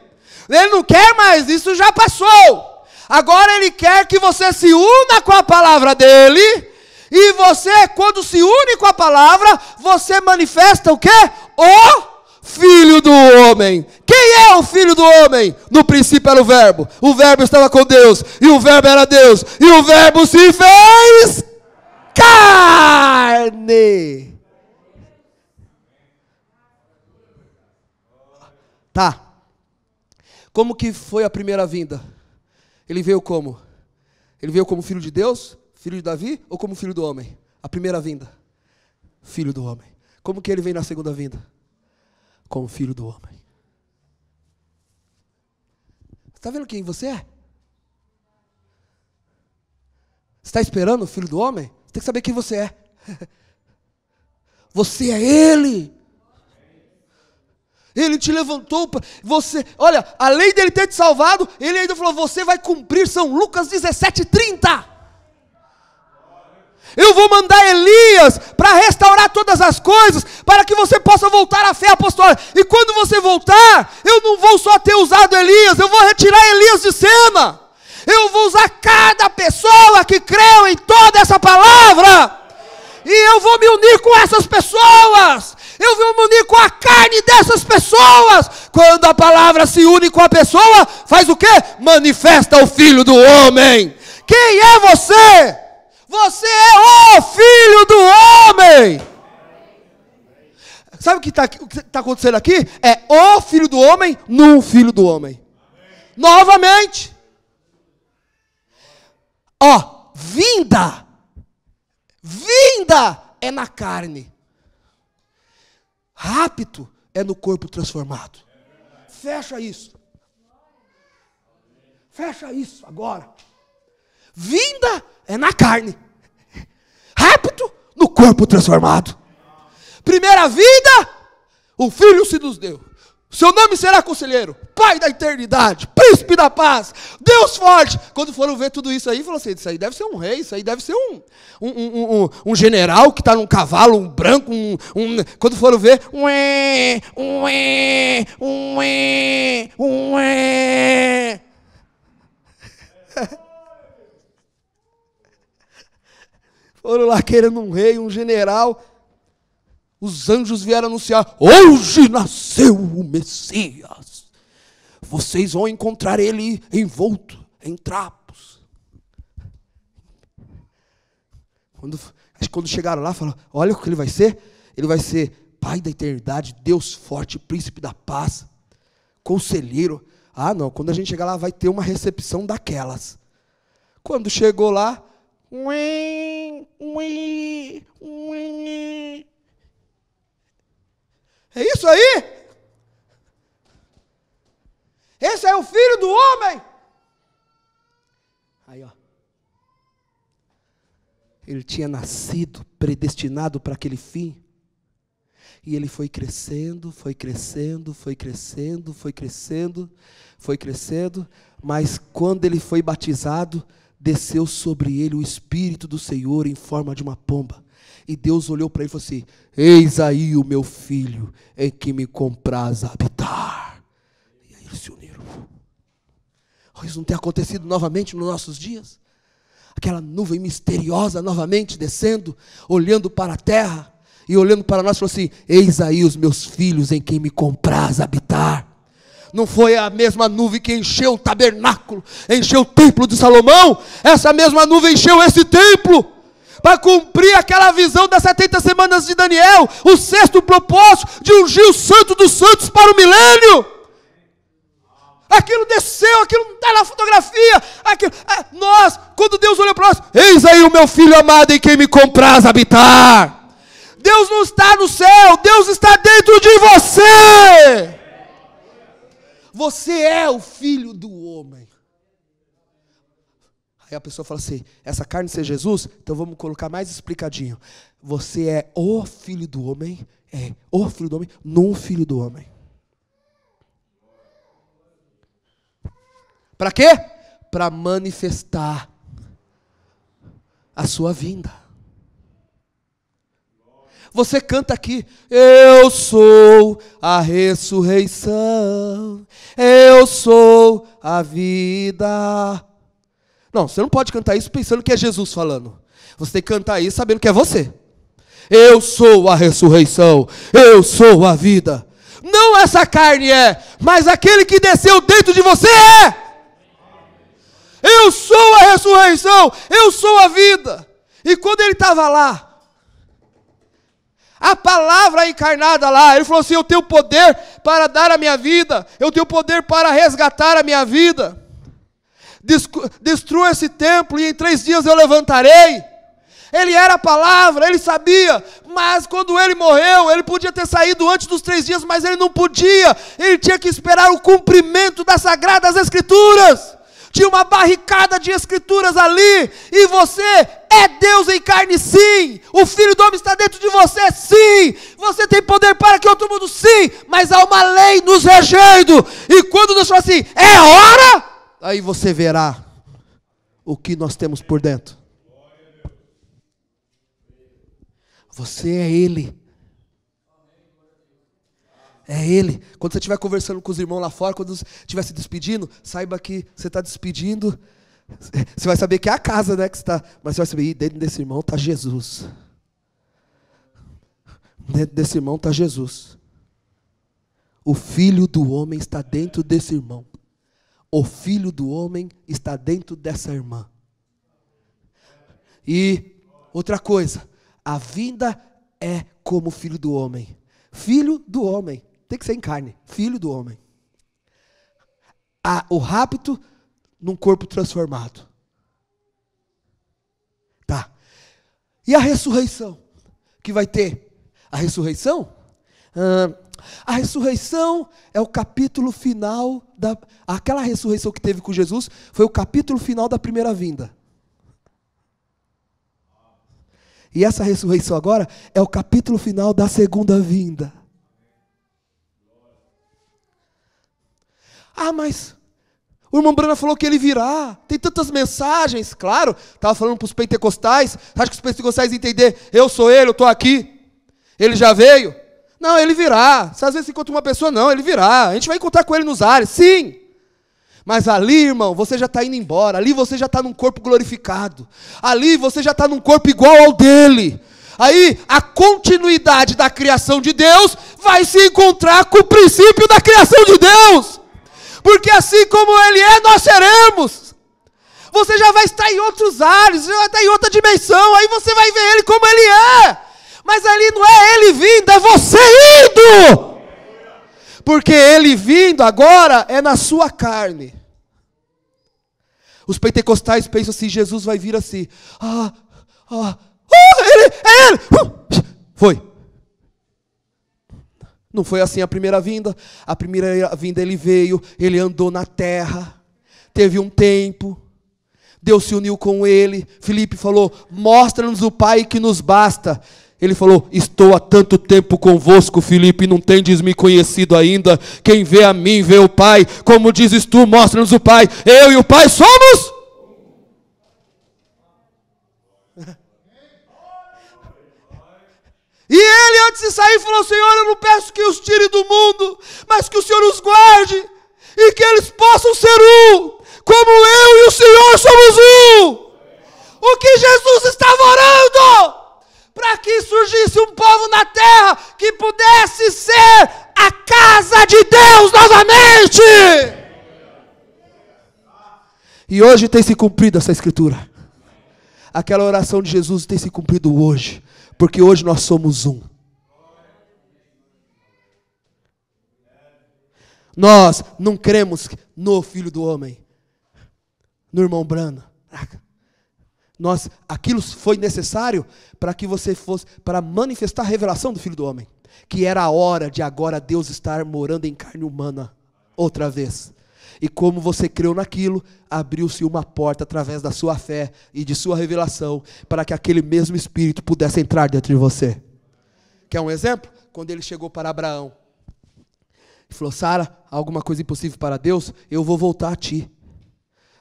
A: Ele não quer mais, isso já passou. Agora ele quer que você se una com a palavra dele, e você, quando se une com a palavra, você manifesta o quê? O Filho do Homem. Quem é o Filho do Homem? No princípio era o Verbo estava com Deus, e o Verbo era Deus, e o Verbo se fez carne. Tá. Como que foi a primeira vinda? Ele veio como? Ele veio como filho de Deus, filho de Davi, ou como filho do homem? A primeira vinda, filho do homem. Como que ele vem na segunda vinda? Como filho do homem. Está vendo quem você é? Você está esperando o filho do homem? Você tem que saber quem você é. Você é Ele. Ele te levantou para você. Olha, além dele ter te salvado, ele ainda falou: você vai cumprir São Lucas 17:30. Eu vou mandar Elias para restaurar todas as coisas, para que você possa voltar à fé apostólica. E quando você voltar, eu não vou só ter usado Elias, eu vou retirar Elias de cena. Eu vou usar cada pessoa que creu em toda essa palavra. E eu vou me unir com essas pessoas. Eu vou me unir com a carne dessas pessoas. Quando a palavra se une com a pessoa, faz o quê? Manifesta o Filho do homem. Quem é você? Você é o Filho do homem. Sabe o que está acontecendo aqui? É o Filho do homem no Filho do homem. Novamente. Ó, vinda é na carne. Rapto é no corpo transformado. Fecha isso. Fecha isso agora. Vinda é na carne. Rapto no corpo transformado. Primeira vinda, o Filho se nos deu. Seu nome será Conselheiro, Pai da Eternidade, Príncipe da Paz, Deus forte. Quando foram ver tudo isso aí, falou assim: isso aí deve ser um rei, isso aí deve ser um general que está num cavalo, um branco, Quando foram ver, foram lá querendo um rei, um general. Os anjos vieram anunciar: hoje nasceu o Messias. Vocês vão encontrar ele envolto em trapos. Quando chegaram lá, falaram: olha o que ele vai ser. Ele vai ser Pai da Eternidade, Deus forte, Príncipe da Paz, Conselheiro. Ah, não, quando a gente chegar lá vai ter uma recepção daquelas. Quando chegou lá, é isso aí? Esse é o Filho do homem? Aí, ó. Ele tinha nascido, predestinado para aquele fim. E ele foi crescendo, foi crescendo, foi crescendo, foi crescendo, foi crescendo. Mas quando ele foi batizado, desceu sobre ele o Espírito do Senhor em forma de uma pomba. E Deus olhou para ele e falou assim: eis aí o meu filho, em que me compraz habitar. E aí eles se uniram. Isso não tem acontecido novamente nos nossos dias? Aquela nuvem misteriosa novamente descendo, olhando para a terra, e olhando para nós, falou assim: eis aí os meus filhos, em quem me compraz habitar. Não foi a mesma nuvem que encheu o tabernáculo, encheu o templo de Salomão? Essa mesma nuvem encheu esse templo, para cumprir aquela visão das 70 semanas de Daniel, o sexto propósito de ungir o santo dos santos para o milênio. Aquilo desceu, aquilo não está na fotografia. Nós, quando Deus olhou para nós: eis aí o meu filho amado, em quem me compraz habitar. Deus não está no céu, Deus está dentro de você. Você é o Filho do homem. Aí a pessoa fala assim: essa carne ser Jesus? Então vamos colocar mais explicadinho. Você é o Filho do homem, o Filho do homem, no Filho do homem. Para quê? Para manifestar a sua vinda. Você canta aqui: eu sou a ressurreição, eu sou a vida. Não, você não pode cantar isso pensando que é Jesus falando. Você tem que cantar isso sabendo que é você. Eu sou a ressurreição, eu sou a vida. Não essa carne é, mas aquele que desceu dentro de você é. Eu sou a ressurreição, eu sou a vida. E quando ele estava lá, A palavra encarnada lá, ele falou assim, eu tenho poder para dar a minha vida, eu tenho poder para resgatar a minha vida. Destrua esse templo e em 3 dias eu levantarei. Ele era a palavra, ele sabia, mas quando ele morreu, ele podia ter saído antes dos 3 dias, mas ele não podia, ele tinha que esperar o cumprimento das Sagradas Escrituras. Tinha uma barricada de escrituras ali, e você é Deus em carne, sim. O Filho do Homem está dentro de você, sim. Você tem poder para que outro mundo, sim. Mas há uma lei nos regendo, e quando Deus fala assim, é hora, aí você verá o que nós temos por dentro. Você é Ele. É Ele. Quando você estiver conversando com os irmãos lá fora, quando você estiver se despedindo, saiba que você está despedindo. Você vai saber que é a casa, né, que você está. Mas você vai saber, dentro desse irmão está Jesus. Dentro desse irmão está Jesus. O Filho do Homem está dentro desse irmão. O Filho do Homem está dentro dessa irmã. E outra coisa, a vinda é como o Filho do Homem. Filho do Homem. Tem que ser em carne. Filho do Homem. O rapto num corpo transformado. Tá. E a ressurreição? Que vai ter? A ressurreição? A ressurreição é o capítulo final aquela ressurreição que teve com Jesus foi o capítulo final da primeira vinda. E essa ressurreição agora é o capítulo final da segunda vinda. Ah, mas o irmão Brana falou que ele virá. Tem tantas mensagens, claro. Estava falando para os pentecostais. Acho que os pentecostais entender, eu sou ele, eu estou aqui. Ele já veio. Não, ele virá. Se às vezes encontra uma pessoa, não, ele virá. A gente vai encontrar com ele nos ares, sim. Mas ali, irmão, você já está indo embora. Ali você já está num corpo glorificado. Ali você já está num corpo igual ao dele. Aí a continuidade da criação de Deus vai se encontrar com o princípio da criação de Deus. Porque assim como Ele é, nós seremos. Você já vai estar em outros ares, já vai estar em outra dimensão. Aí você vai ver Ele como Ele é. Mas ali não é Ele vindo, é você indo. Porque Ele vindo agora é na sua carne. Os pentecostais pensam assim, Jesus vai vir assim. Ele, é Ele. Foi. Não foi assim a primeira vinda. A primeira vinda ele veio, ele andou na terra, teve um tempo, Deus se uniu com ele. Filipe falou, mostra-nos o Pai que nos basta. Ele falou, estou há tanto tempo convosco, Filipe, não tendes me conhecido ainda. Quem vê a mim, vê o Pai. Como dizes tu, mostra-nos o Pai. Eu e o Pai somos... E ele antes de sair falou, Senhor, eu não peço que os tire do mundo, mas que o Senhor os guarde, e que eles possam ser um, como eu e o Senhor somos um. O que Jesus estava orando, para que surgisse um povo na terra, que pudesse ser a casa de Deus novamente. E hoje tem se cumprido essa escritura. Aquela oração de Jesus tem se cumprido hoje. Porque hoje nós somos um. Nós não cremos no Filho do Homem, no irmão Brana. Aquilo foi necessário para que você fosse, para manifestar a revelação do Filho do Homem. Que era a hora de agora Deus estar morando em carne humana, outra vez. E como você creu naquilo, abriu-se uma porta através da sua fé e de sua revelação, para que aquele mesmo Espírito pudesse entrar dentro de você. Quer um exemplo? Quando ele chegou para Abraão, ele falou, Sara, há alguma coisa impossível para Deus? Eu vou voltar a ti.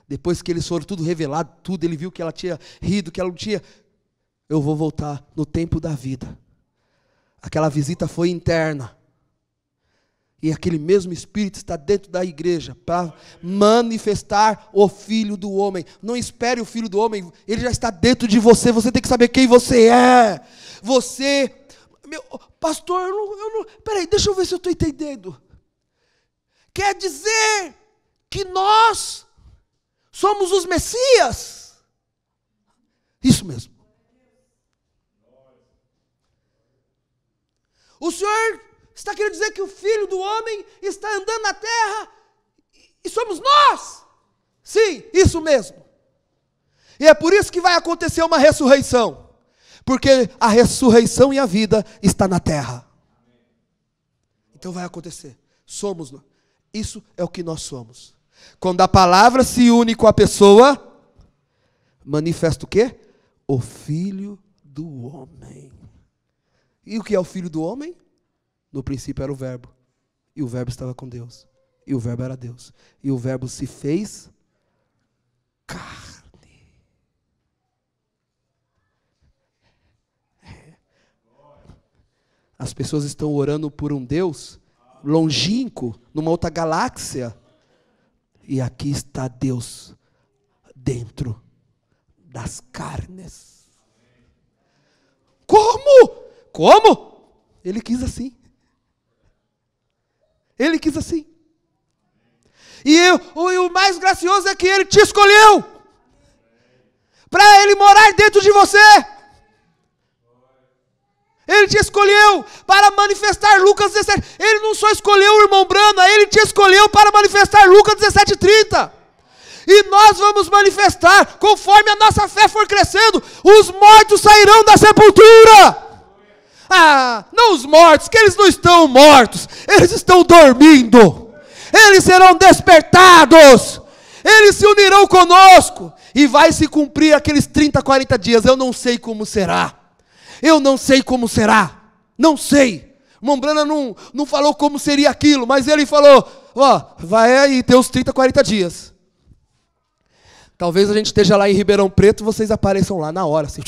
A: Depois que eles foram tudo revelado, tudo, ele viu que ela tinha rido, que ela não tinha. Eu vou voltar no tempo da vida. Aquela visita foi interna. E aquele mesmo Espírito está dentro da igreja para manifestar o Filho do Homem. Não espere o Filho do Homem, ele já está dentro de você. Você tem que saber quem você é. Você, pastor, peraí, deixa eu ver se eu estou entendendo. Quer dizer que nós somos os Messias? Isso mesmo. O Senhor está querendo dizer que o Filho do Homem está andando na terra e somos nós. Sim, isso mesmo. E é por isso que vai acontecer uma ressurreição. Porque a ressurreição e a vida está na terra. Então vai acontecer. Somos nós. Isso é o que nós somos. Quando a palavra se une com a pessoa, manifesta o quê? O Filho do Homem. E o que é o Filho do Homem? No princípio era o Verbo. E o Verbo estava com Deus. E o Verbo era Deus. E o Verbo se fez carne. As pessoas estão orando por um Deus longínquo, numa outra galáxia. E aqui está Deus dentro das carnes. Como? Como? Ele quis assim. Ele quis assim. E o mais gracioso é que Ele te escolheu para Ele morar dentro de você. Ele te escolheu para manifestar Lucas 17. Ele não só escolheu o irmão Brana, Ele te escolheu para manifestar Lucas 17:30. E nós vamos manifestar, conforme a nossa fé for crescendo, os mortos sairão da sepultura. Ah, não os mortos, que eles não estão mortos, eles estão dormindo. Eles serão despertados. Eles se unirão conosco. E vai se cumprir aqueles 30, 40 dias. Eu não sei como será. Eu não sei como será. Não sei. O irmão Brana não falou como seria aquilo, mas ele falou, vai aí ter uns 30, 40 dias. Talvez a gente esteja lá em Ribeirão Preto e vocês apareçam lá na hora, assim.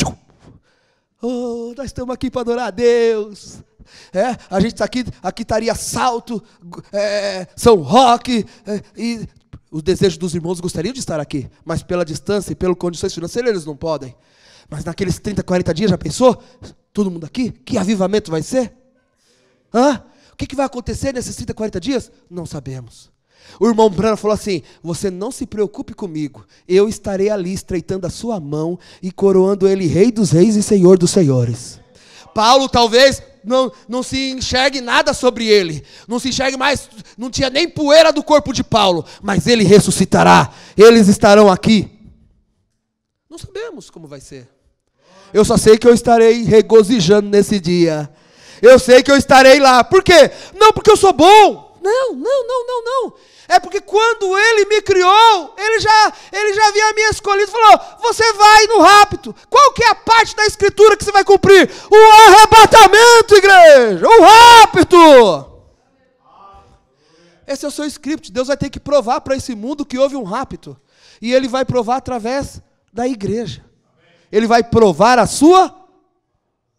A: Oh, nós estamos aqui para adorar a Deus. A gente está aqui estaria Salto, São Roque, e os desejos dos irmãos gostariam de estar aqui, mas pela distância e pelas condições financeiras eles não podem. Mas naqueles 30, 40 dias, já pensou? Todo mundo aqui? Que avivamento vai ser? O que vai acontecer nesses 30, 40 dias? Não sabemos. O irmão Brana falou assim, você não se preocupe comigo, eu estarei ali estreitando a sua mão e coroando ele Rei dos Reis e Senhor dos Senhores. Paulo talvez não se enxergue nada sobre ele, não se enxergue mais, não tinha nem poeira do corpo de Paulo, mas ele ressuscitará, eles estarão aqui. Não sabemos como vai ser. Eu só sei que eu estarei regozijando nesse dia. Eu sei que eu estarei lá. Por quê? Não porque eu sou bom. Não. É porque quando Ele me criou, Ele já havia me escolhido e falou, você vai no rapto. Qual que é a parte da escritura que você vai cumprir? O arrebatamento, igreja. O rapto. Esse é o seu script. Deus vai ter que provar para esse mundo que houve um rapto. E Ele vai provar através da igreja. Ele vai provar a sua,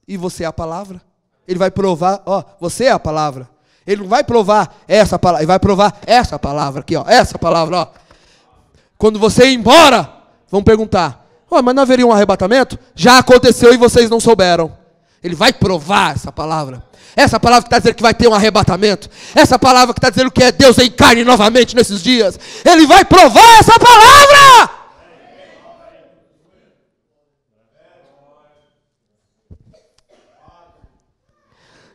A: e você é a palavra. Ele vai provar, você é a palavra. Ele não vai provar essa palavra, ele vai provar essa palavra aqui, essa palavra, Quando você ir embora, vão perguntar, mas não haveria um arrebatamento? Já aconteceu e vocês não souberam. Ele vai provar essa palavra. Essa palavra que está dizendo que vai ter um arrebatamento. Essa palavra que está dizendo que é Deus em carne novamente nesses dias. Ele vai provar essa palavra.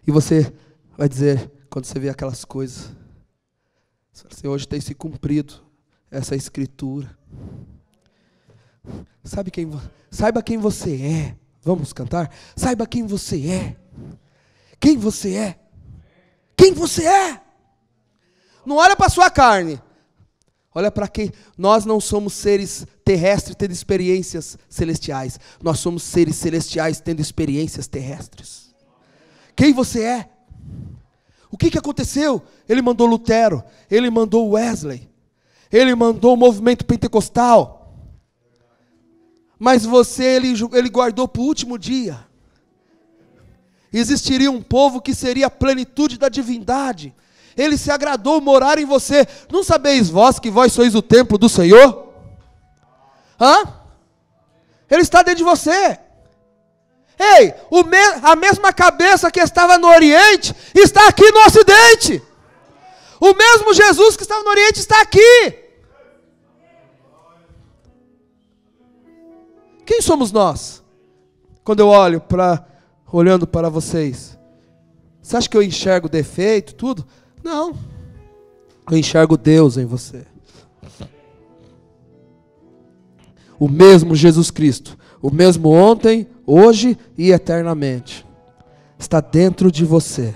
A: E você vai dizer, quando você vê aquelas coisas, assim, hoje tem se cumprido essa escritura. Saiba quem você é. Vamos cantar? Saiba quem você é. Quem você é. Quem você é. Não olha para a sua carne. Olha para quem. Nós não somos seres terrestres tendo experiências celestiais. Nós somos seres celestiais tendo experiências terrestres. Quem você é? O que aconteceu? Ele mandou Lutero, ele mandou Wesley, ele mandou o movimento pentecostal. Mas ele guardou para o último dia. Existiria um povo que seria a plenitude da divindade. Ele se agradou morar em você. Não sabeis vós que vós sois o templo do Senhor? Ele está dentro de você. Ei, a mesma cabeça que estava no Oriente, está aqui no Ocidente. O mesmo Jesus que estava no Oriente está aqui. Quem somos nós? Quando eu olhando para vocês, Você acha que eu enxergo defeito, tudo? Não. Eu enxergo Deus em você. O mesmo Jesus Cristo, o mesmo ontem, hoje e eternamente, está dentro de você.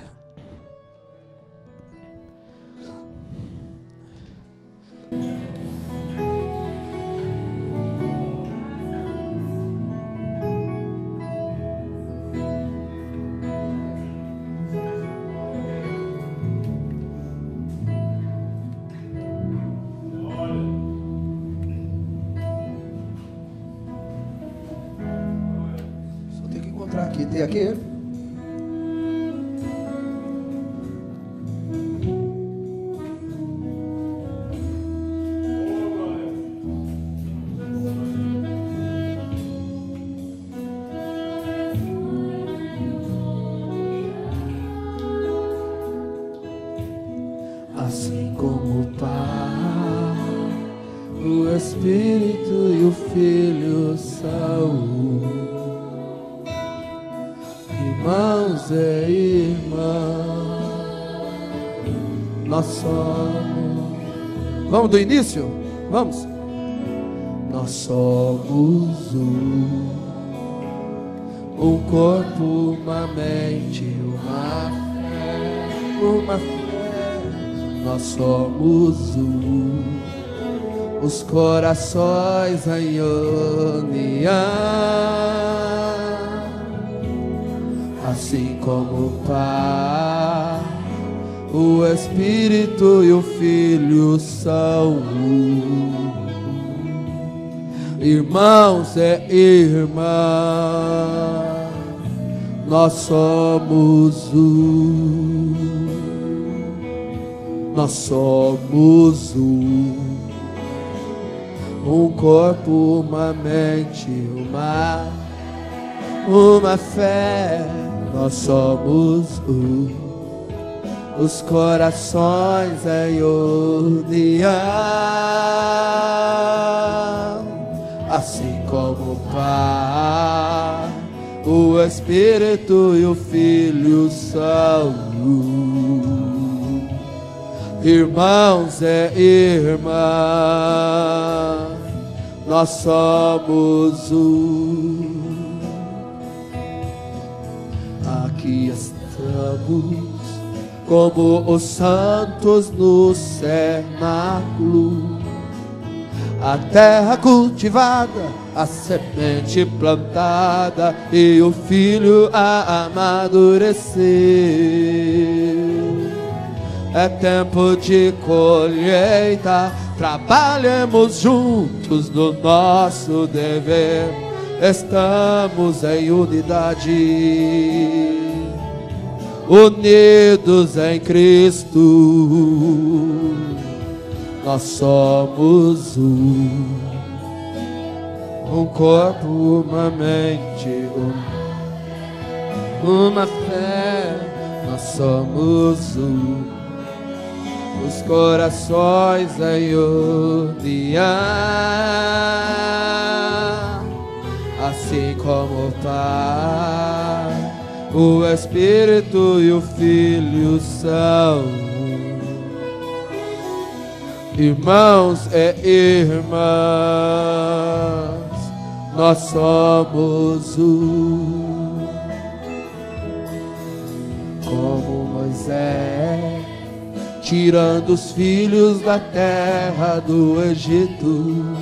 A: Aqui, tem aqui. Assim como o Pai, o Espírito e o Filho são irmãos e irmãs, nós somos. Vamos do início? Vamos. Nós somos um corpo, uma mente, uma fé. Nós somos os corações em união. Assim como o Pai, o Espírito e o Filho são irmãos e irmãs, nós somos um corpo, uma mente, uma fé. Nós somos os corações em união. Assim como o Pai, o Espírito e o Filho são irmãos e irmãs, nós somos Aqui estamos como os santos no cenáculo, a terra cultivada, a semente plantada e o filho a amadurecer. É tempo de colheita, trabalhemos juntos no nosso dever. Estamos em unidade, unidos em Cristo. Nós somos um corpo, uma mente, uma fé. Nós somos os corações em união. Assim como o Pai, o Espírito e o Filho são irmãos e irmãs, nós somos como Moisés, tirando os filhos da terra do Egito.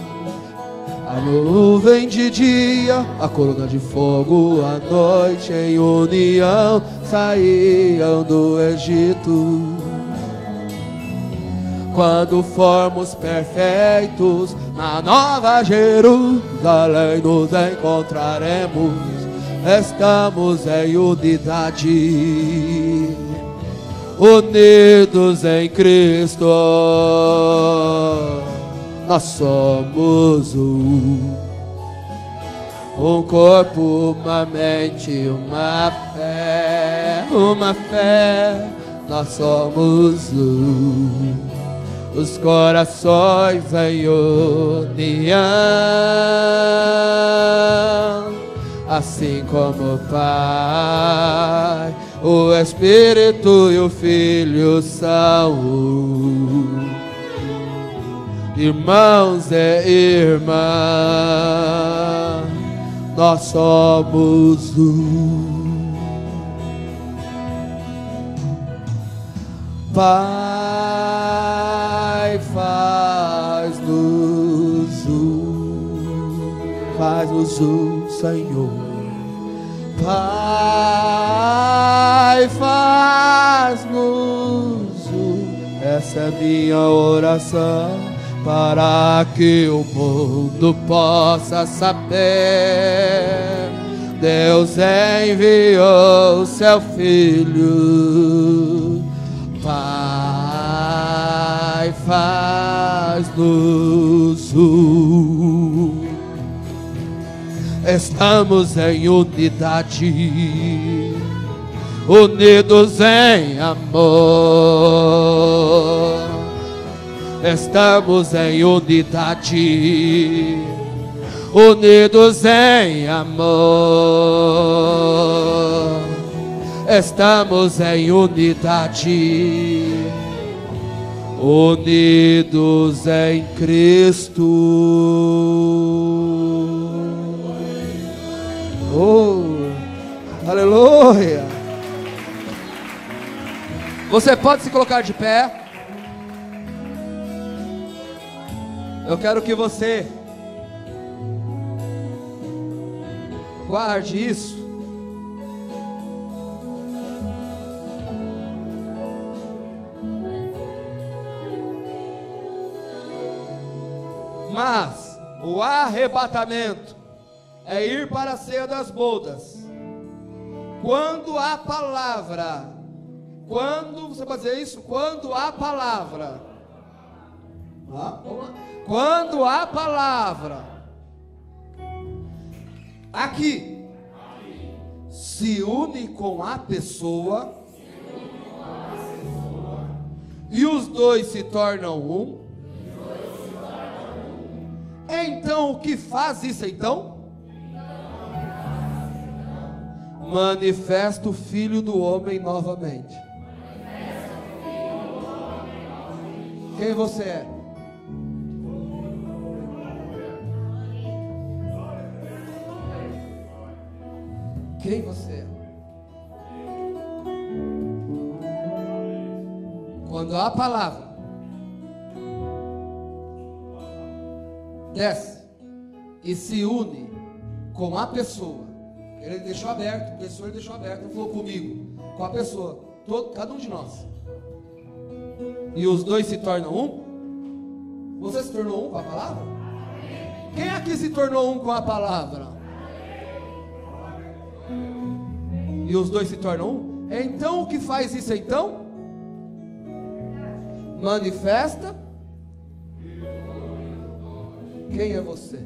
A: A nuvem de dia, a coluna de fogo à noite, em união saíam do Egito. Quando formos perfeitos, na nova Jerusalém nos encontraremos. Estamos em unidade, unidos em Cristo. Nós somos um corpo, uma mente, uma fé. Nós somos os corações em união. Assim como o Pai, O Espírito e o Filho são irmãos e irmãs, nós somos Pai, faz-nos Senhor. Pai, faz-nos essa é a minha oração, para que o mundo possa saber. Deus enviou seu Filho. Pai, faz-nos estamos em unidade, unidos em amor. Estamos em unidade, unidos em amor. Estamos em unidade, unidos em Cristo. Oh, aleluia. Você pode se colocar de pé. Eu quero que você guarde isso. Mas o arrebatamento é ir para a ceia das bodas. Quando a palavra, quando você pode dizer isso? Quando a palavra, quando a palavra aqui se une com a pessoa e os dois se tornam um. Então o que faz isso então? Manifesta o Filho do Homem novamente. Quem você é? Quem você é? Quando a palavra desce e se une com a pessoa, ele deixou aberto, a pessoa ele deixou aberto, não falou comigo, com a pessoa, cada um de nós, e os dois se tornam um. Você se tornou um com a palavra? Quem aqui se tornou um com a palavra? E os dois se tornam um? Então o que faz isso então? Manifesta. Quem é você?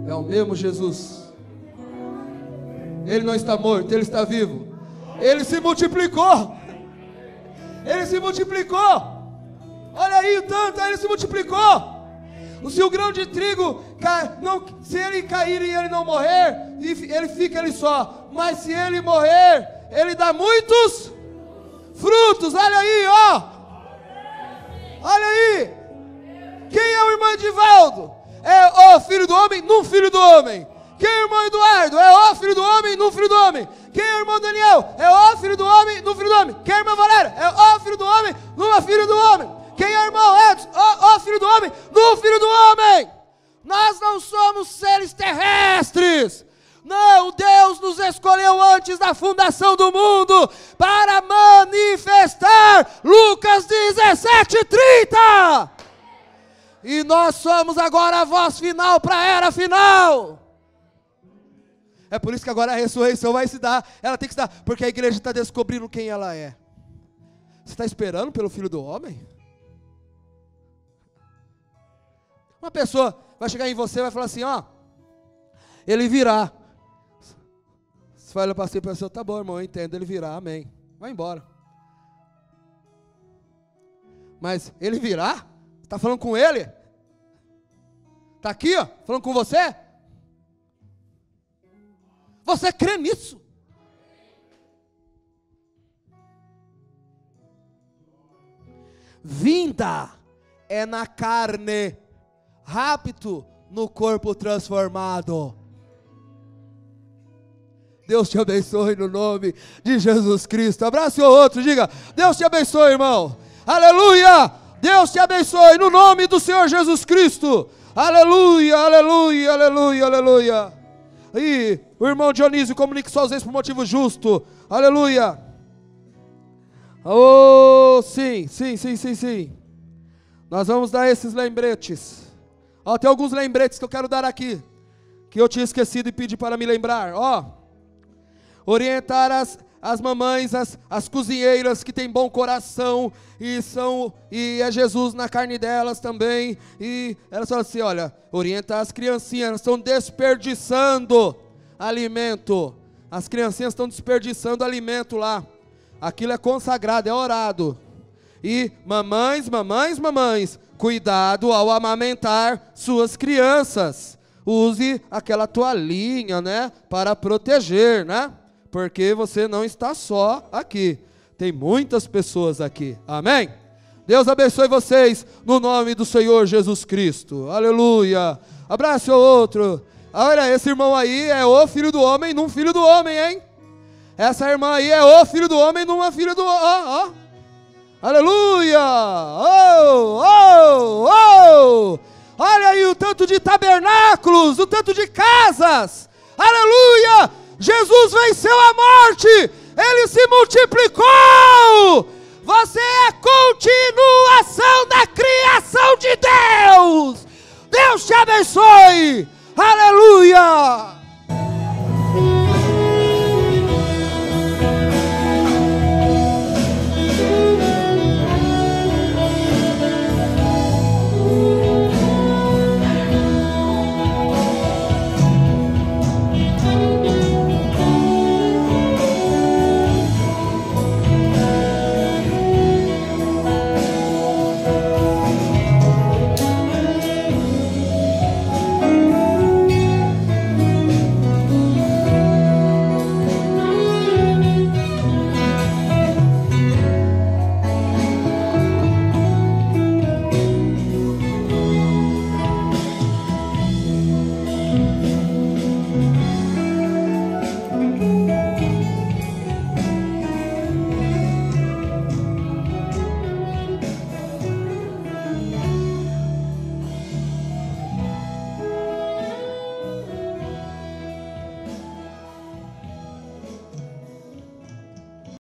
A: É o mesmo Jesus. Ele não está morto, ele está vivo. Ele se multiplicou. Ele se multiplicou. Olha aí o tanto, ele se multiplicou. Se o grão de trigo, se ele cair e ele não morrer, ele fica ali só. Mas se ele morrer, ele dá muitos frutos. Olha aí, ó. Olha aí. Quem é o irmão Edivaldo? É o filho do homem, num filho do homem. Quem é o irmão Eduardo? É o filho do homem, num filho do homem. Quem é o irmão Daniel? É o filho do homem, num filho do homem. Quem é a irmã Valéria? É o filho do homem, numa filho do homem. Quem é o irmão Edson? O filho do homem, num filho do homem. Nós não somos seres terrestres. Não, Deus nos escolheu antes da fundação do mundo para manifestar Lucas 17:30. E nós somos agora a voz final para a era final. É por isso que agora a ressurreição vai se dar. Ela tem que se dar, porque a igreja está descobrindo quem ela é. Você está esperando pelo Filho do Homem? Uma pessoa vai chegar em você e vai falar assim, ó, ele virá. Você vai olhar para você e pensar, tá bom, irmão, eu entendo, ele virá, amém. Vai embora. Mas ele virá? Está falando com ele? Está aqui, ó, falando com você? Você crê nisso? Vinda é na carne, rapto no corpo transformado. Deus te abençoe no nome de Jesus Cristo. Abrace o outro, diga: Deus te abençoe, irmão. Aleluia! Deus te abençoe no nome do Senhor Jesus Cristo. Aleluia, aleluia, aleluia, aleluia. E o irmão Dionísio comunica só ausência por motivo justo. Aleluia. Oh, sim. Nós vamos dar esses lembretes. Ó, tem alguns lembretes que eu quero dar aqui, que eu tinha esquecido e pedi para me lembrar. Ó, orientar as mamães, as cozinheiras que têm bom coração e é Jesus na carne delas também. E elas falam assim: olha, orientar as criancinhas, elas estão desperdiçando alimento. As criancinhas estão desperdiçando alimento lá. Aquilo é consagrado, é orado. E mamães, cuidado ao amamentar suas crianças. Use aquela toalhinha, né, para proteger, né? Porque você não está só aqui. Tem muitas pessoas aqui. Amém? Deus abençoe vocês no nome do Senhor Jesus Cristo. Aleluia. Abraço o outro. Olha, esse irmão aí é o filho do homem num filho do homem, hein? Essa irmã aí é o filho do homem numa filha do homem. Aleluia. Olha aí o tanto de tabernáculos, o tanto de casas. Aleluia. Jesus venceu a morte, Ele se multiplicou. Você é a continuação da criação de Deus. Deus te abençoe. Aleluia.